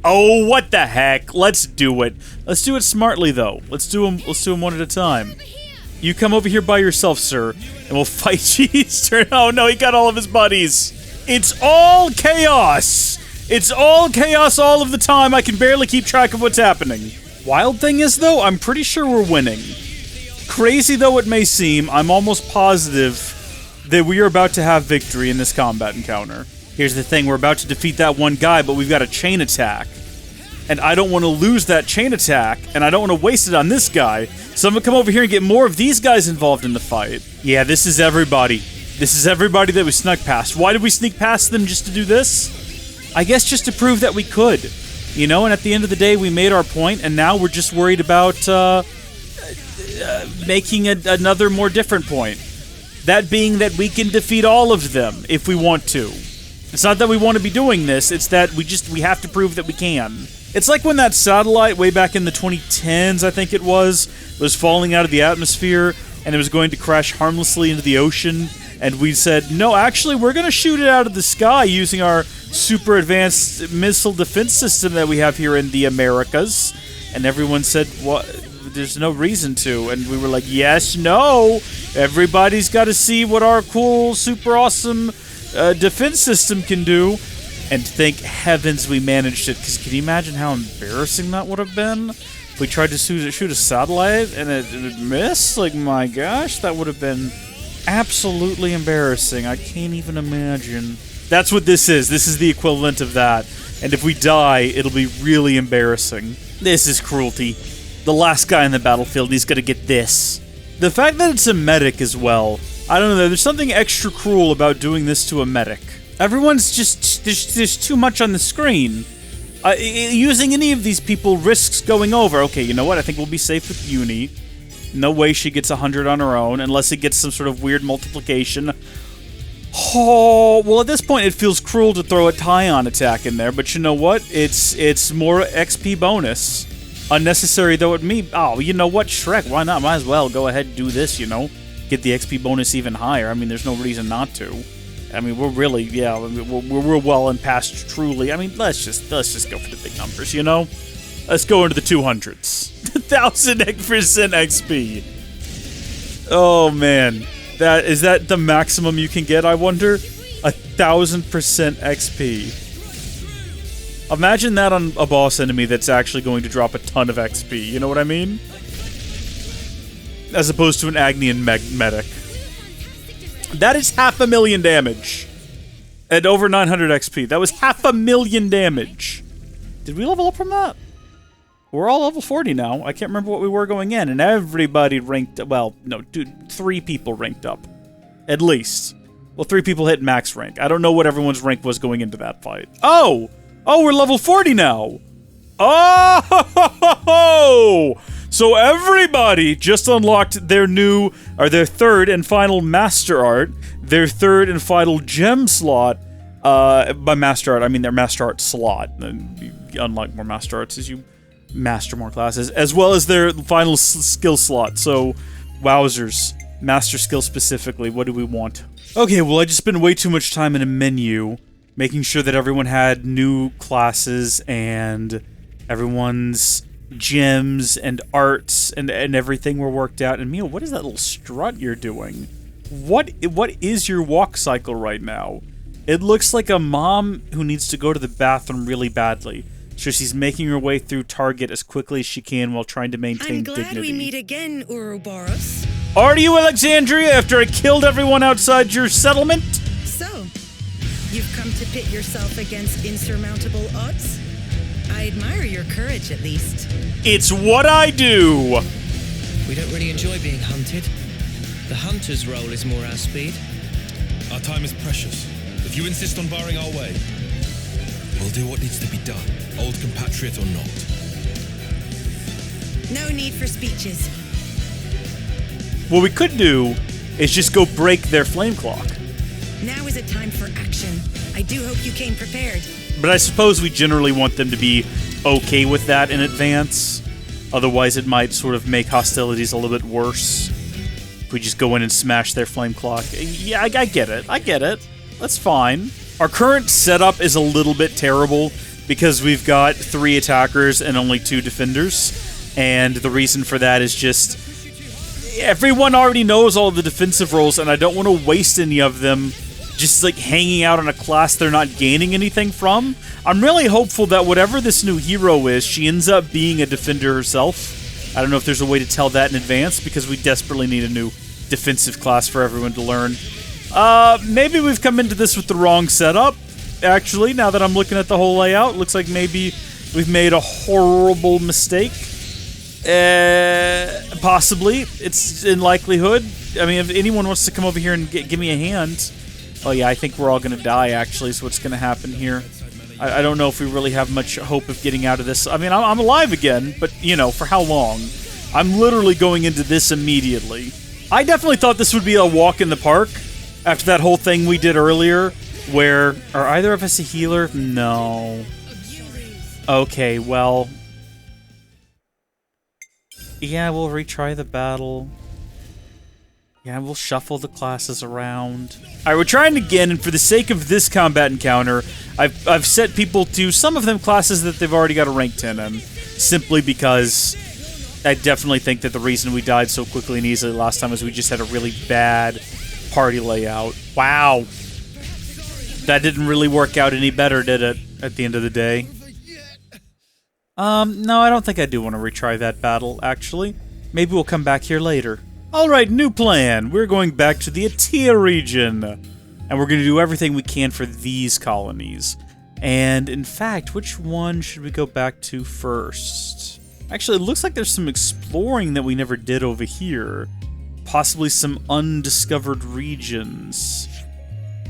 Oh, what the heck? Let's do it. Let's do it smartly, though. Let's do them one at a time. You come over here by yourself, sir, and we'll fight you each turn. Oh, no, he got all of his buddies. It's all chaos. It's all chaos all of the time. I can barely keep track of what's happening. Wild thing is, though, I'm pretty sure we're winning. Crazy though it may seem, I'm almost positive that we are about to have victory in this combat encounter. Here's the thing, we're about to defeat that one guy, but we've got a chain attack. And I don't want to lose that chain attack, and I don't want to waste it on this guy. So I'm gonna come over here and get more of these guys involved in the fight. Yeah, this is everybody. This is everybody that we snuck past. Why did we sneak past them just to do this? I guess just to prove that we could. You know, and at the end of the day, we made our point, and now we're just worried about, making another more different point. That being that we can defeat all of them if we want to. It's not that we want to be doing this, it's that we have to prove that we can. It's like when that satellite way back in the 2010s, I think it was falling out of the atmosphere and it was going to crash harmlessly into the ocean, and we said, no, actually, we're going to shoot it out of the sky using our super advanced missile defense system that we have here in the Americas. And everyone said, what? There's no reason to. And we were like, yes, no, everybody's got to see what our cool, super awesome defense system can do. And thank heavens we managed it, because can you imagine how embarrassing that would have been? If we tried to shoot a satellite and it missed? Like, my gosh, that would have been absolutely embarrassing. I can't even imagine. That's what this is. This is the equivalent of that. And if we die, it'll be really embarrassing. This is cruelty. The last guy in the battlefield, he's gonna get this. The fact that it's a medic as well, I don't know, there's something extra cruel about doing this to a medic. Everyone's just, there's too much on the screen. Using any of these people risks going over. Okay, you know what, I think we'll be safe with Uni. No way she gets 100 on her own, unless it gets some sort of weird multiplication. Oh, well, at this point, it feels cruel to throw a Tyon attack in there, but you know what? It's more XP bonus. Unnecessary though it may. Oh, you know what, Shrek? Why not? Might as well go ahead and do this. You know, get the XP bonus even higher. I mean, there's no reason not to. I mean, we're really, yeah, we're well and past truly. I mean, let's just go for the big numbers. You know, let's go into the 200s. 1,000% XP. Oh man, is that the maximum you can get? I wonder. 1,000% XP. Imagine that on a boss enemy that's actually going to drop a ton of XP, you know what I mean? As opposed to an Agnian medic. That is 500,000 damage. At over 900 XP. That was 500,000 damage. Did we level up from that? We're all level 40 now. I can't remember what we were going in, and everybody ranked, well, no, dude, 3 people ranked up. At least. Well, 3 people hit max rank. I don't know what everyone's rank was going into that fight. Oh! Oh, we're level 40 now! Oh! So everybody just unlocked their their third and final Master Art, their third and final gem slot. By Master Art, I mean their Master Art slot. And you unlock more Master Arts as you master more classes, as well as their final skill slot. So, wowzers. Master skill specifically, what do we want? Okay, well, I just spent way too much time in a menu, making sure that everyone had new classes and everyone's gems and arts and everything were worked out. And Mio, what is that little strut you're doing? What is your walk cycle right now? It looks like a mom who needs to go to the bathroom really badly. So she's making her way through Target as quickly as she can while trying to maintain dignity. I'm glad we meet again, Ouroboros. Are you, Alexandria, after I killed everyone outside your settlement? So, you've come to pit yourself against insurmountable odds? I admire your courage, at least. It's what I do! We don't really enjoy being hunted. The hunter's role is more our speed. Our time is precious. If you insist on barring our way, we'll do what needs to be done, old compatriot or not. No need for speeches. What we could do is just go break their flame clock. Now is a time for action. I do hope you came prepared. But I suppose we generally want them to be okay with that in advance. Otherwise it might sort of make hostilities a little bit worse. If we just go in and smash their flame clock. Yeah, I get it. I get it. That's fine. Our current setup is a little bit terrible because we've got 3 attackers and only 2 defenders. And the reason for that is just everyone already knows all the defensive roles, and I don't want to waste any of them just like hanging out on a class they're not gaining anything from. I'm really hopeful that whatever this new hero is, she ends up being a defender herself. I don't know if there's a way to tell that in advance, because we desperately need a new defensive class for everyone to learn. Maybe we've come into this with the wrong setup. Actually, now that I'm looking at the whole layout, looks like maybe we've made a horrible mistake. Possibly. It's in likelihood. I mean, if anyone wants to come over here and give me a hand. Oh yeah, I think we're all going to die, actually, is what's going to happen here. I don't know if we really have much hope of getting out of this. I mean, I'm alive again, but, you know, for how long? I'm literally going into this immediately. I definitely thought this would be a walk in the park after that whole thing we did earlier, where... Are either of us a healer? No. Okay, well... Yeah, we'll retry the battle. Yeah, we'll shuffle the classes around. Alright, we're trying again, and for the sake of this combat encounter, I've set people to some of them classes that they've already got a rank 10 in, simply because I definitely think that the reason we died so quickly and easily last time is we just had a really bad party layout. Wow. That didn't really work out any better, did it, at the end of the day? No, I don't think I do want to retry that battle, actually. Maybe we'll come back here later. Alright, new plan. We're going back to the Aetia region. And we're going to do everything we can for these colonies. And, in fact, which one should we go back to first? Actually, it looks like there's some exploring that we never did over here. Possibly some undiscovered regions.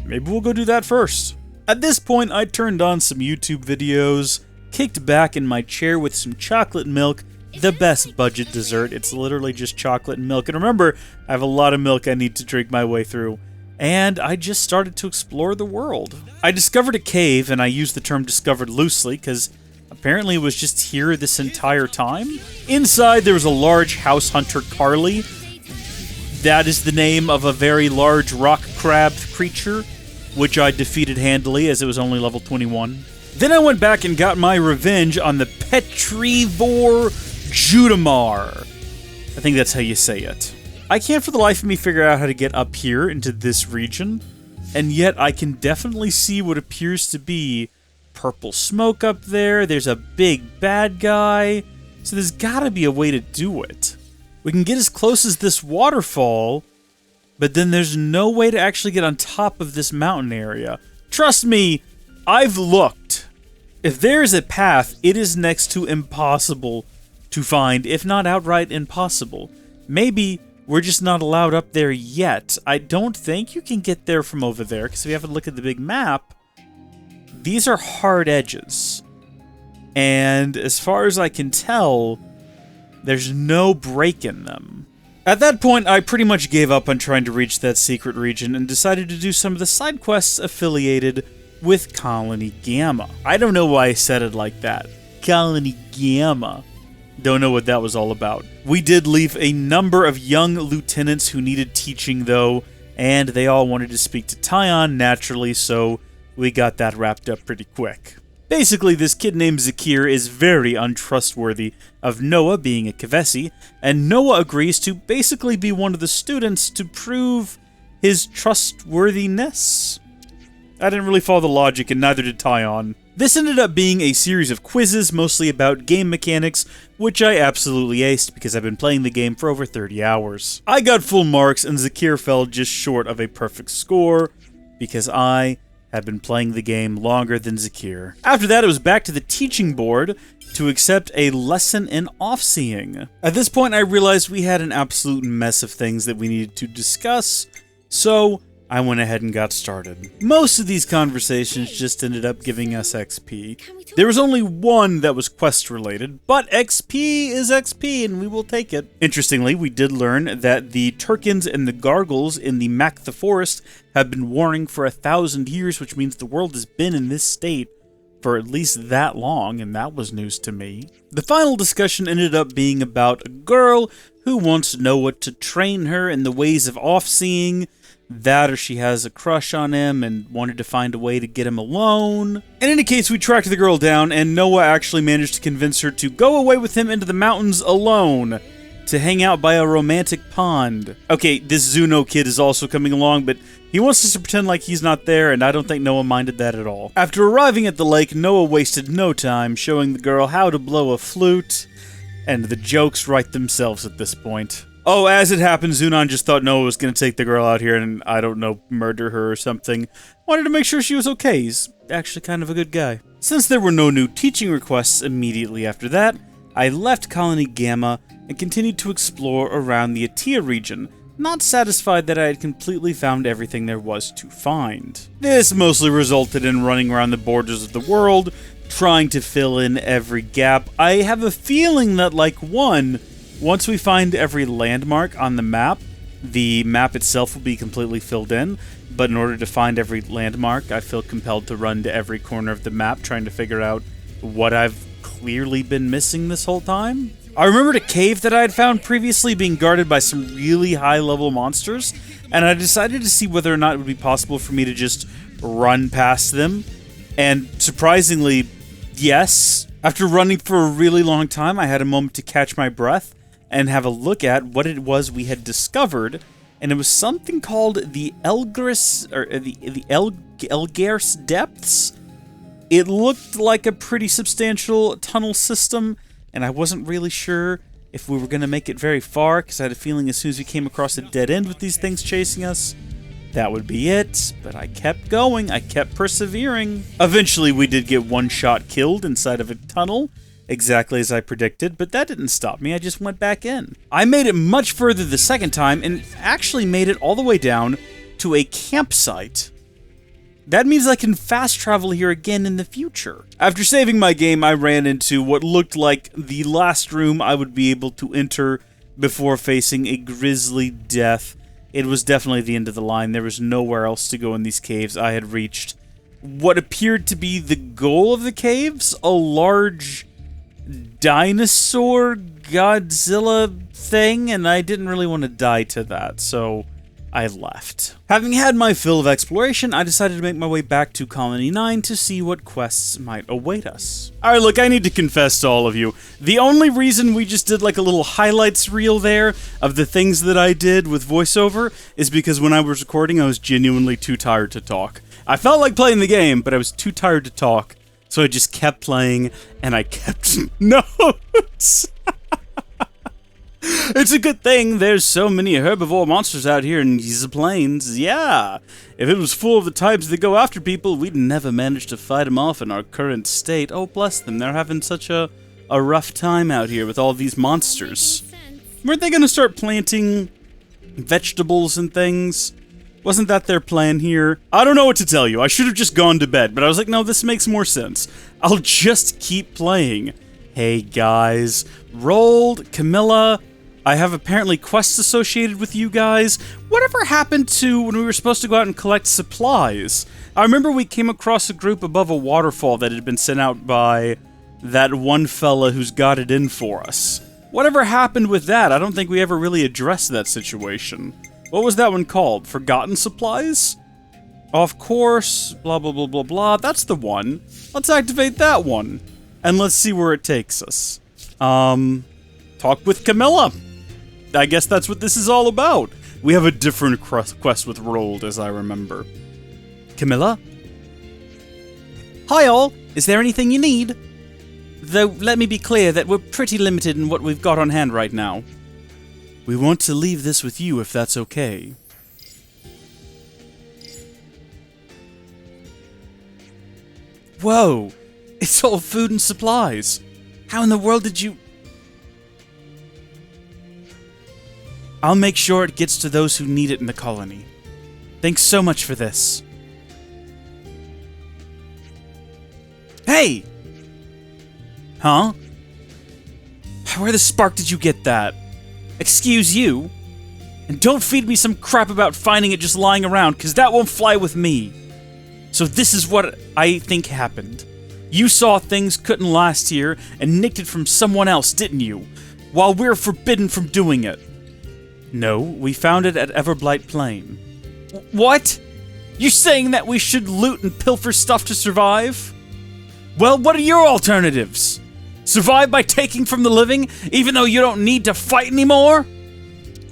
Maybe we'll go do that first. At this point, I turned on some YouTube videos, kicked back in my chair with some chocolate milk, the best budget dessert. It's literally just chocolate and milk. And remember, I have a lot of milk I need to drink my way through. And I just started to explore the world. I discovered a cave, and I use the term discovered loosely, because apparently it was just here this entire time. Inside, there was a large house hunter, Carly. That is the name of a very large rock crab creature, which I defeated handily, as it was only level 21. Then I went back and got my revenge on the Petrivore Judamar. I think that's how you say it. I can't for the life of me figure out how to get up here into this region, and yet I can definitely see what appears to be purple smoke up there. There's a big bad guy, so there's gotta be a way to do it. We can get as close as this waterfall, but then there's no way to actually get on top of this mountain area. Trust me, I've looked. If there is a path, it is next to impossible to find, if not outright impossible. Maybe we're just not allowed up there yet. I don't think you can get there from over there, because if you have a look at the big map, these are hard edges. And as far as I can tell, there's no break in them. At that point, I pretty much gave up on trying to reach that secret region and decided to do some of the side quests affiliated with Colony Gamma. I don't know why I said it like that. Colony Gamma. Don't know what that was all about. We did leave a number of young lieutenants who needed teaching, though, and they all wanted to speak to Tyon naturally, so we got that wrapped up pretty quick. Basically, this kid named Zakir is very untrustworthy of Noah being a Kavesi, and Noah agrees to basically be one of the students to prove his trustworthiness. I didn't really follow the logic, and neither did Tyon. This ended up being a series of quizzes, mostly about game mechanics, which I absolutely aced because I've been playing the game for over 30 hours. I got full marks, and Zakir fell just short of a perfect score, because I had been playing the game longer than Zakir. After that, it was back to the teaching board to accept a lesson in off-seeing. At this point, I realized we had an absolute mess of things that we needed to discuss, so I went ahead and got started. Most of these conversations just ended up giving us XP. There was only one that was quest-related, but XP is XP, and we will take it. Interestingly, we did learn that the Turkins and the Gargles in the Mac the Forest have been warring for 1,000 years, which means the world has been in this state for at least that long, and that was news to me. The final discussion ended up being about a girl who wants Noah to train her in the ways of off-seeing, That or she has a crush on him and wanted to find a way to get him alone. In any case, we tracked the girl down, and Noah actually managed to convince her to go away with him into the mountains alone, to hang out by a romantic pond. Okay, this Zuno kid is also coming along, but he wants us to pretend like he's not there, and I don't think Noah minded that at all. After arriving at the lake, Noah wasted no time showing the girl how to blow a flute, and the jokes write themselves at this point. Oh, as it happened, Zunon just thought Noah was going to take the girl out here and, I don't know, murder her or something. Wanted to make sure she was okay. He's actually kind of a good guy. Since there were no new teaching requests immediately after that, I left Colony Gamma and continued to explore around the Aetia region, not satisfied that I had completely found everything there was to find. This mostly resulted in running around the borders of the world, trying to fill in every gap. I have a feeling that, once we find every landmark on the map itself will be completely filled in, but in order to find every landmark, I feel compelled to run to every corner of the map trying to figure out what I've clearly been missing this whole time. I remembered a cave that I had found previously being guarded by some really high-level monsters, and I decided to see whether or not it would be possible for me to just run past them, and surprisingly, yes. After running for a really long time, I had a moment to catch my breath and have a look at what it was we had discovered, and it was something called the Elgris, or the Elgers Depths. It looked like a pretty substantial tunnel system, and I wasn't really sure if we were going to make it very far, because I had a feeling as soon as we came across a dead end with these things chasing us, that would be it. But I kept going, I kept persevering. Eventually we did get one shot killed inside of a tunnel, exactly as I predicted, but that didn't stop me, I just went back in. I made it much further the second time, and actually made it all the way down to a campsite. That means I can fast travel here again in the future. After saving my game, I ran into what looked like the last room I would be able to enter before facing a grisly death. It was definitely the end of the line. There was nowhere else to go in these caves. I had reached what appeared to be the goal of the caves, a large dinosaur Godzilla thing, and I didn't really want to die to that, so I left. Having had my fill of exploration, I decided to make my way back to Colony 9 to see what quests might await us. Alright, look, I need to confess to all of you. The only reason we just did like a little highlights reel there of the things that I did with voiceover is because when I was recording, I was genuinely too tired to talk. I felt like playing the game, but I was too tired to talk, so I just kept playing, and I kept notes. It's a good thing there's so many herbivore monsters out here in these plains. Yeah, if it was full of the types that go after people, we'd never manage to fight them off in our current state. Oh, bless them, they're having such a rough time out here with all these monsters. Weren't they gonna start planting vegetables and things? Wasn't that their plan here? I don't know what to tell you. I should have just gone to bed, but I was like, no, this makes more sense. I'll just keep playing. Hey guys, Rolled, Camilla, I have apparently quests associated with you guys. Whatever happened to when we were supposed to go out and collect supplies? I remember we came across a group above a waterfall that had been sent out by that one fella who's got it in for us. Whatever happened with that? I don't think we ever really addressed that situation. What was that one called? Forgotten Supplies? Of course, blah blah blah blah blah. That's the one. Let's activate that one. And let's see where it takes us. Talk with Camilla. I guess that's what this is all about. We have a different quest with Rolled, as I remember. Camilla? Hi all, is there anything you need? Though, let me be clear that we're pretty limited in what we've got on hand right now. We want to leave this with you if that's okay. Whoa, it's all food and supplies. How in the world did you... I'll make sure it gets to those who need it in the colony. Thanks so much for this. Hey! Huh? Where the spark did you get that? Excuse you? And don't feed me some crap about finding it just lying around, because that won't fly with me. So this is what I think happened. You saw things couldn't last here and nicked it from someone else, didn't you? While we're forbidden from doing it. No, we found it at Everblight Plain. What? You saying that we should loot and pilfer stuff to survive? Well, what are your alternatives? Survive by taking from the living, even though you don't need to fight anymore?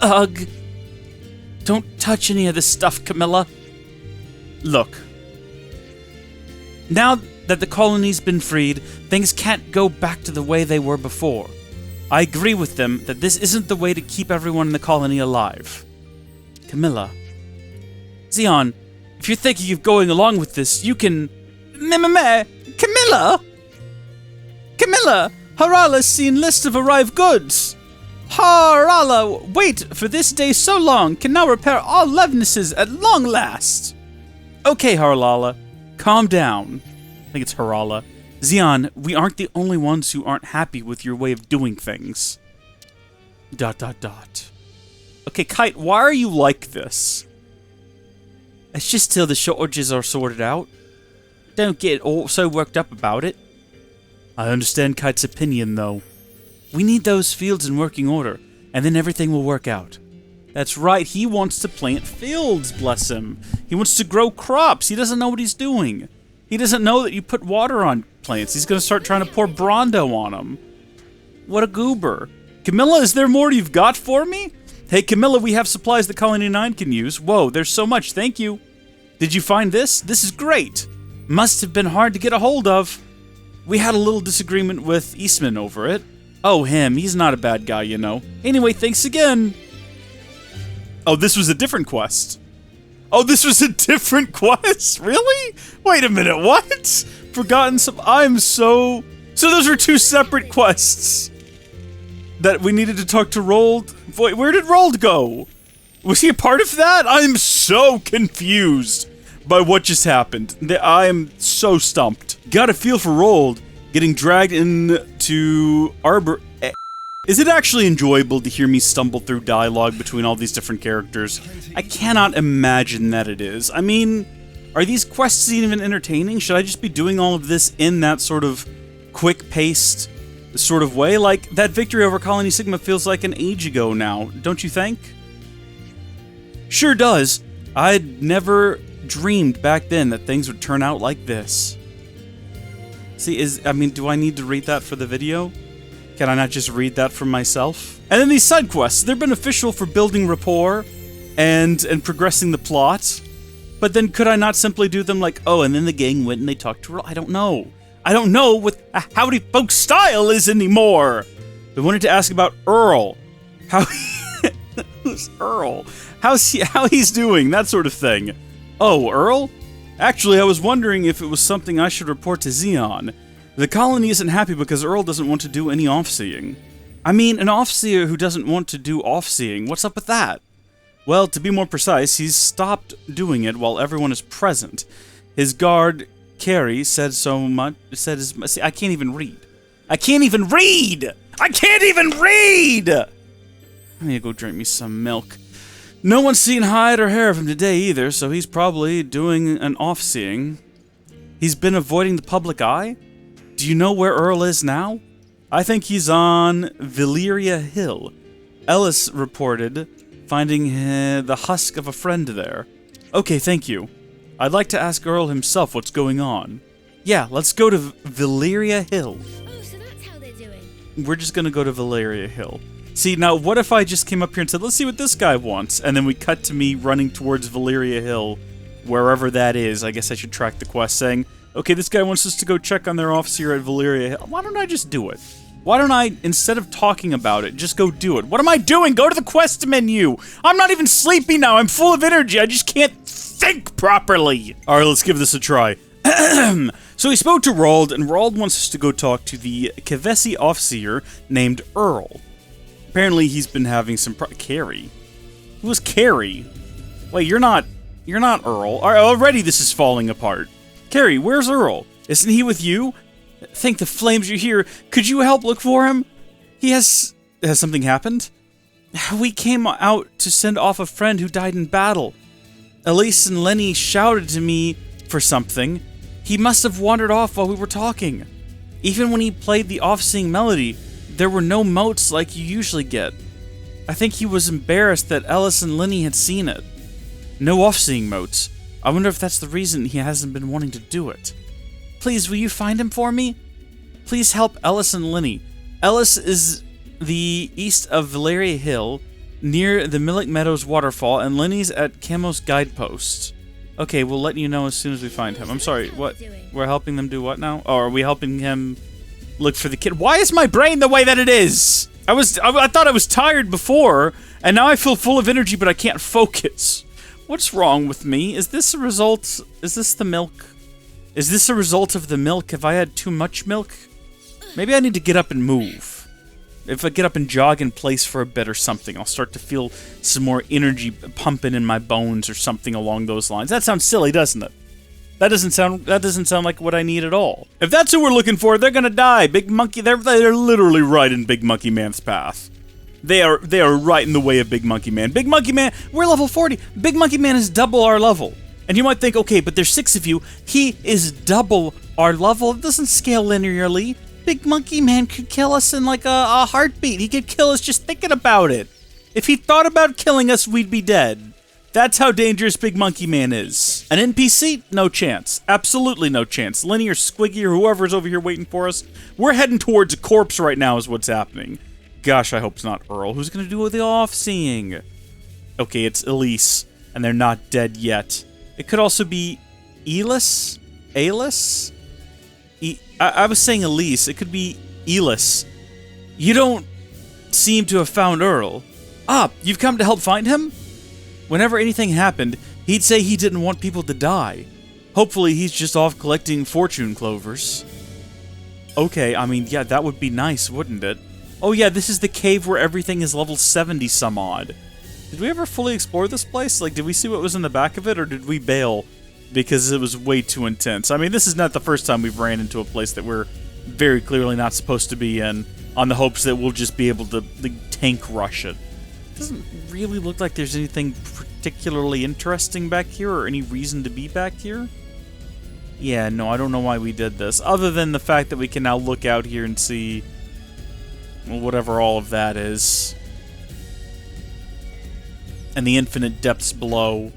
Ugh. Don't touch any of this stuff, Camilla. Look. Now that the colony's been freed, things can't go back to the way they were before. I agree with them that this isn't the way to keep everyone in the colony alive. Camilla. Xeon, if you're thinking of going along with this, you can... Camilla? Camilla, Harala's seen list of arrived goods. Harala, wait for this day so long, can now repair all levenesses at long last. Okay, Harala, calm down. I think it's Harala. Xeon, we aren't the only ones who aren't happy with your way of doing things. ... Okay, Kite, why are you like this? It's just till the shortages are sorted out. Don't get all so worked up about it. I understand Kite's opinion, though. We need those fields in working order, and then everything will work out. That's right, he wants to plant fields, bless him. He wants to grow crops. He doesn't know what he's doing. He doesn't know that you put water on plants. He's going to start trying to pour Brondo on them. What a goober. Camilla, is there more you've got for me? Hey, Camilla, we have supplies that Colony 9 can use. Whoa, there's so much, thank you. Did you find this? This is great. Must have been hard to get a hold of. We had a little disagreement with Eastman over it. Oh, him. He's not a bad guy, you know. Anyway, thanks again. Oh, this was a different quest. Oh, this was a different quest? Really? Wait a minute, what? Forgotten some... I'm so... So those were two separate quests. That we needed to talk to Rold. Wait, where did Rold go? Was he a part of that? I'm so confused by what just happened. I am so stumped. Got a feel for Rold getting dragged into Arbor... Is it actually enjoyable to hear me stumble through dialogue between all these different characters? I cannot imagine that it is. I mean, are these quests even entertaining? Should I just be doing all of this in that sort of quick-paced sort of way? Like, that victory over Colony Sigma feels like an age ago now, don't you think? Sure does. I'd never dreamed back then that things would turn out like this. See, I mean, do I need to read that for the video? Can I not just read that from myself? And then these side quests, they're beneficial for building rapport and progressing the plot. But then could I not simply do them like, oh, and then the gang went and they talked to her? I don't know. I don't know what a Howdy Folks style is anymore. I wanted to ask about Earl. Who's Earl? How he's doing, that sort of thing. Oh, Earl? Actually, I was wondering if it was something I should report to Xeon. The colony isn't happy because Earl doesn't want to do any off-seeing. I mean, an off-seer who doesn't want to do off-seeing, what's up with that? Well, to be more precise, he's stopped doing it while everyone is present. His guard, Carrie, said so much, see, I can't even read. I can't even read! I can't even read! I need to go drink me some milk. No one's seen hide or hair of him today either, so he's probably doing an off-seeing. He's been avoiding the public eye? Do you know where Earl is now? I think he's on Valyria Hill. Ellis reported finding the husk of a friend there. Okay, thank you. I'd like to ask Earl himself what's going on. Yeah, let's go to Valyria Hill. Oh, so that's how they're doing. We're just gonna go to Valyria Hill. See, now what if I just came up here and said, let's see what this guy wants, and then we cut to me running towards Valyria Hill, wherever that is. I guess I should track the quest saying, okay, this guy wants us to go check on their officer at Valyria Hill. Why don't I just do it? Why don't I, instead of talking about it, just go do it? What am I doing? Go to the quest menu! I'm not even sleepy now, I'm full of energy, I just can't think properly! Alright, let's give this a try. So he spoke to Rold, and Rold wants us to go talk to the Kevesi officer named Earl. Apparently he's been having some Carrie? Who's Carrie? Wait, you're not Earl. Already this is falling apart. Carrie, where's Earl? Isn't he with you? Thank the flames you're here. Could you help look for him? Has something happened? We came out to send off a friend who died in battle. Elise and Lenny shouted to me for something. He must have wandered off while we were talking. Even when he played the off-seeing melody, there were no motes like you usually get. I think he was embarrassed that Ellis and Lenny had seen it. No off-seeing modes. I wonder if that's the reason he hasn't been wanting to do it. Please, will you find him for me? Please help Ellis and Lenny. Ellis is the east of Valeria Hill, near the Millick Meadows waterfall, and Lenny's at Camo's guidepost. Okay, we'll let you know as soon as we find him. I'm sorry, what? We're helping them do what now? Oh, are we helping him look for the kid? Why is my brain the way that it is? I thought I was tired before, and now I feel full of energy, but I can't focus. What's wrong with me? Is this a result? Is this the milk? Is this a result of the milk? Have I had too much milk? Maybe I need to get up and move. If I get up and jog in place for a bit or something, I'll start to feel some more energy pumping in my bones or something along those lines. That sounds silly, doesn't it? That doesn't sound like what I need at all. If that's who we're looking for, they're gonna die. Big Monkey, they're literally right in Big Monkey Man's path. They are right in the way of Big Monkey Man. Big Monkey Man, we're level 40. Big Monkey Man is double our level. And you might think, okay, but there's 6 of you. He is double our level. It doesn't scale linearly. Big Monkey Man could kill us in like a heartbeat. He could kill us just thinking about it. If he thought about killing us, we'd be dead. That's how dangerous Big Monkey Man is. An NPC? No chance. Absolutely no chance. Lenny or Squiggy or whoever's over here waiting for us, we're heading towards a corpse right now is what's happening. Gosh, I hope it's not Earl. Who's going to do the off-seeing? Okay, it's Elise, and they're not dead yet. It could also be Elis? Alis? I was saying Elise. It could be Elis. You don't seem to have found Earl. Ah, you've come to help find him? Whenever anything happened, he'd say he didn't want people to die. Hopefully he's just off collecting fortune clovers. Okay, I mean, yeah, that would be nice, wouldn't it? Oh yeah, this is the cave where everything is level 70 some odd. Did we ever fully explore this place? Like, did we see what was in the back of it, or did we bail because it was way too intense? I mean, this is not the first time we've ran into a place that we're very clearly not supposed to be in, on the hopes that we'll just be able to tank rush it. It doesn't really look like there's anything particularly interesting back here, or any reason to be back here. Yeah, no, I don't know why we did this, other than the fact that we can now look out here and see, well, whatever all of that is. And the infinite depths below.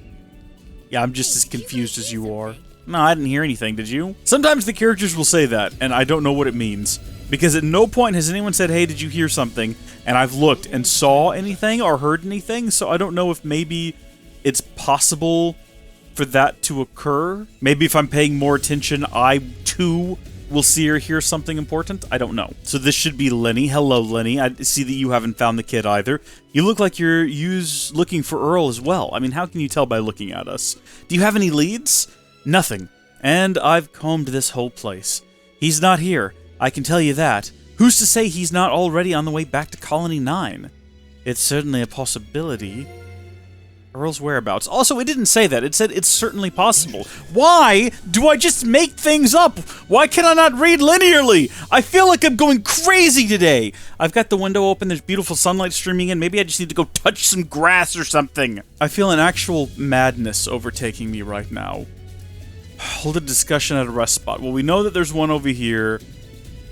Yeah, I'm just as confused as you are. No, I didn't hear anything, did you? Sometimes the characters will say that, and I don't know what it means. Because at no point has anyone said, hey, did you hear something? And I've looked and saw anything or heard anything, so I don't know if maybe it's possible for that to occur. Maybe if I'm paying more attention, I, too, will see or hear something important. I don't know. So this should be Lenny. Hello, Lenny. I see that you haven't found the kid either. You look like you're looking for Earl as well. I mean, how can you tell by looking at us? Do you have any leads? Nothing. And I've combed this whole place. He's not here. I can tell you that. Who's to say he's not already on the way back to Colony 9? It's certainly a possibility. Earl's whereabouts. Also, it didn't say that. It said it's certainly possible. Why do I just make things up? Why can I not read linearly? I feel like I'm going crazy today. I've got the window open. There's beautiful sunlight streaming in. Maybe I just need to go touch some grass or something. I feel an actual madness overtaking me right now. Hold a discussion at a rest spot. Well, we know that there's one over here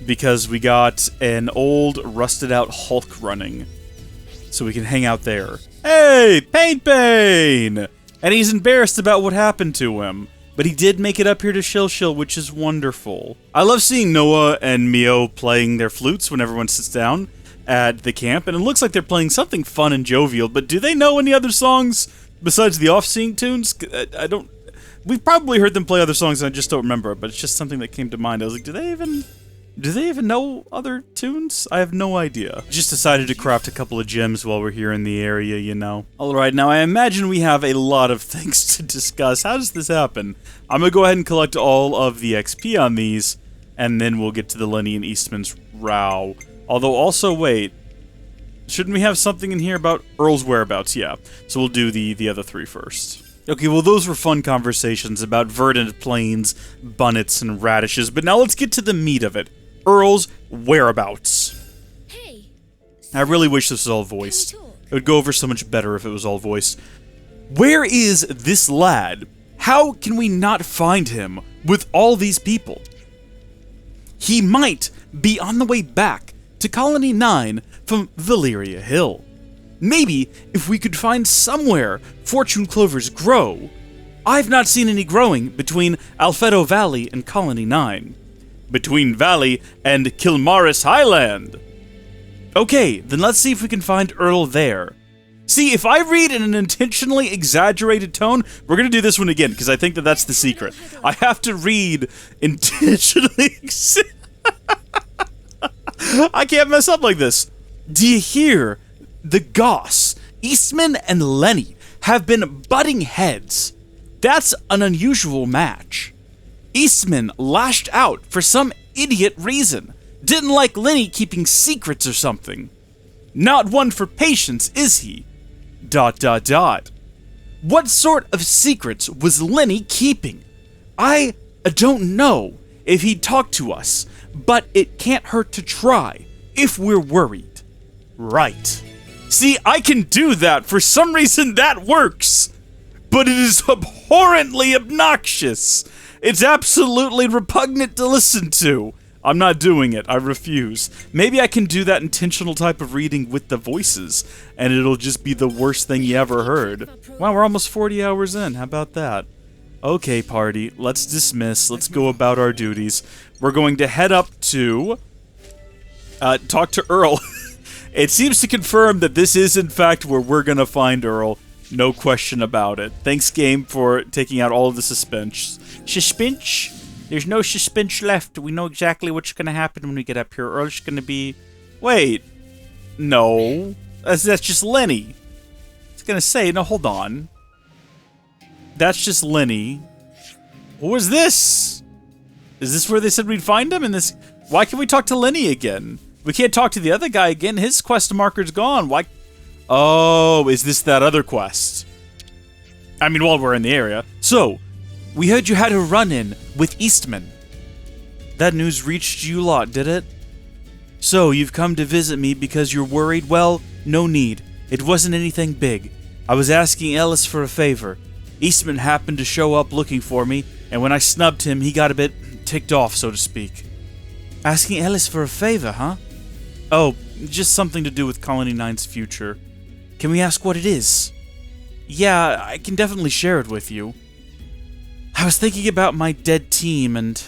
because we got an old, rusted-out Hulk running. So we can hang out there. Hey, Pain! And he's embarrassed about what happened to him. But he did make it up here to Shill, which is wonderful. I love seeing Noah and Mio playing their flutes when everyone sits down at the camp. And it looks like they're playing something fun and jovial. But do they know any other songs besides the off-seeing tunes? I don't... We've probably heard them play other songs and I just don't remember. But it's just something that came to mind. I was like, do they even know other tunes? I have no idea. Just decided to craft a couple of gems while we're here in the area, you know. Alright, now I imagine we have a lot of things to discuss. How does this happen? I'm gonna go ahead and collect all of the XP on these, and then we'll get to the Lenny and Eastman's row. Although, also, wait. Shouldn't we have something in here about Earl's whereabouts? Yeah. So we'll do the other 3 first. Okay, well those were fun conversations about verdant plains, bunnets, and radishes, but now let's get to the meat of it. Earl's whereabouts. Hey. I really wish this was all voiced. It would go over so much better if it was all voiced. Where is this lad? How can we not find him with all these people? He might be on the way back to Colony 9 from Valeria Hill. Maybe if we could find somewhere fortune clovers grow. I've not seen any growing between Alfedo Valley and Colony 9. Between Valley and Kilmaris Highland. Okay, then let's see if we can find Earl there. See, if I read in an intentionally exaggerated tone, we're going to do this one again, because I think that that's the secret. I have to read intentionally... I can't mess up like this. Do you hear? The Goss, Eastman and Lenny, have been butting heads. That's an unusual match. Eastman lashed out for some idiot reason. Didn't like Lenny keeping secrets or something. Not one for patience, is he? ... What sort of secrets was Lenny keeping? I don't know if he'd talk to us, but it can't hurt to try if we're worried. Right. See, I can do that. For some reason, that works. But it is abhorrently obnoxious. It's absolutely repugnant to listen to. I'm not doing it. I refuse. Maybe I can do that intentional type of reading with the voices, and it'll just be the worst thing you ever heard. Wow, we're almost 40 hours in. How about that? Okay, party. Let's dismiss. Let's go about our duties. We're going to head up to... talk to Earl. It seems to confirm that this is, in fact, where we're going to find Earl. No question about it. Thanks, game, for taking out all of the suspense. Suspense? There's no suspense left. We know exactly what's going to happen when we get up here. Earl's going to be... Wait. No. That's just Lenny. I was going to say, no, hold on. That's just Lenny. What was this? Is this where they said we'd find him? Why can't we talk to Lenny again? We can't talk to the other guy again. His quest marker's gone. Why? Oh, is this that other quest? I mean, while we're in the area. So, we heard you had a run-in with Eastman. That news reached you lot, did it? So, you've come to visit me because you're worried? Well, no need. It wasn't anything big. I was asking Ellis for a favor. Eastman happened to show up looking for me, and when I snubbed him, he got a bit ticked off, so to speak. Asking Ellis for a favor, huh? Oh, just something to do with Colony 9's future. Can we ask what it is? Yeah, I can definitely share it with you. I was thinking about my dead team, and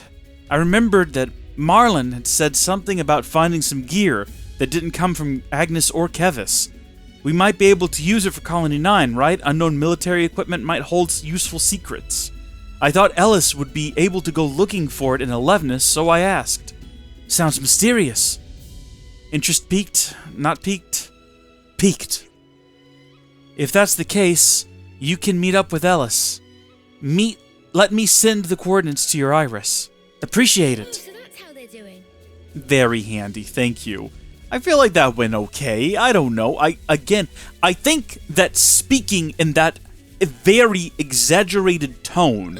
I remembered that Marlon had said something about finding some gear that didn't come from Agnes or Kevis. We might be able to use it for Colony 9, right? Unknown military equipment might hold useful secrets. I thought Ellis would be able to go looking for it in Elevenus, so I asked. Sounds mysterious. Interest piqued? Not piqued? Piqued. If that's the case, you can meet up with Ellis. Let me send the coordinates to your iris. Appreciate it. So that's how they're doing. Very handy, thank you. I feel like that went okay. I don't know. I think that speaking in that very exaggerated tone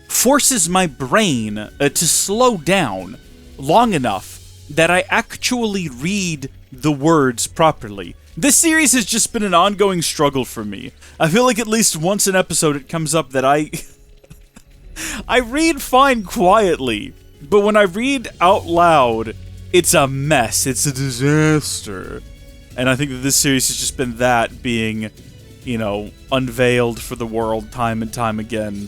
forces my brain to slow down long enough that I actually read the words properly. This series has just been an ongoing struggle for me. I feel like at least once an episode it comes up that I read fine quietly, but when I read out loud, it's a mess. It's a disaster. And I think that this series has just been that being, unveiled for the world time and time again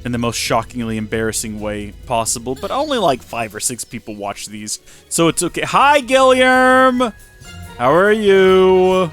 in the most shockingly embarrassing way possible, but only like 5 or 6 people watch these, so it's okay. Hi, Gilliam! How are you?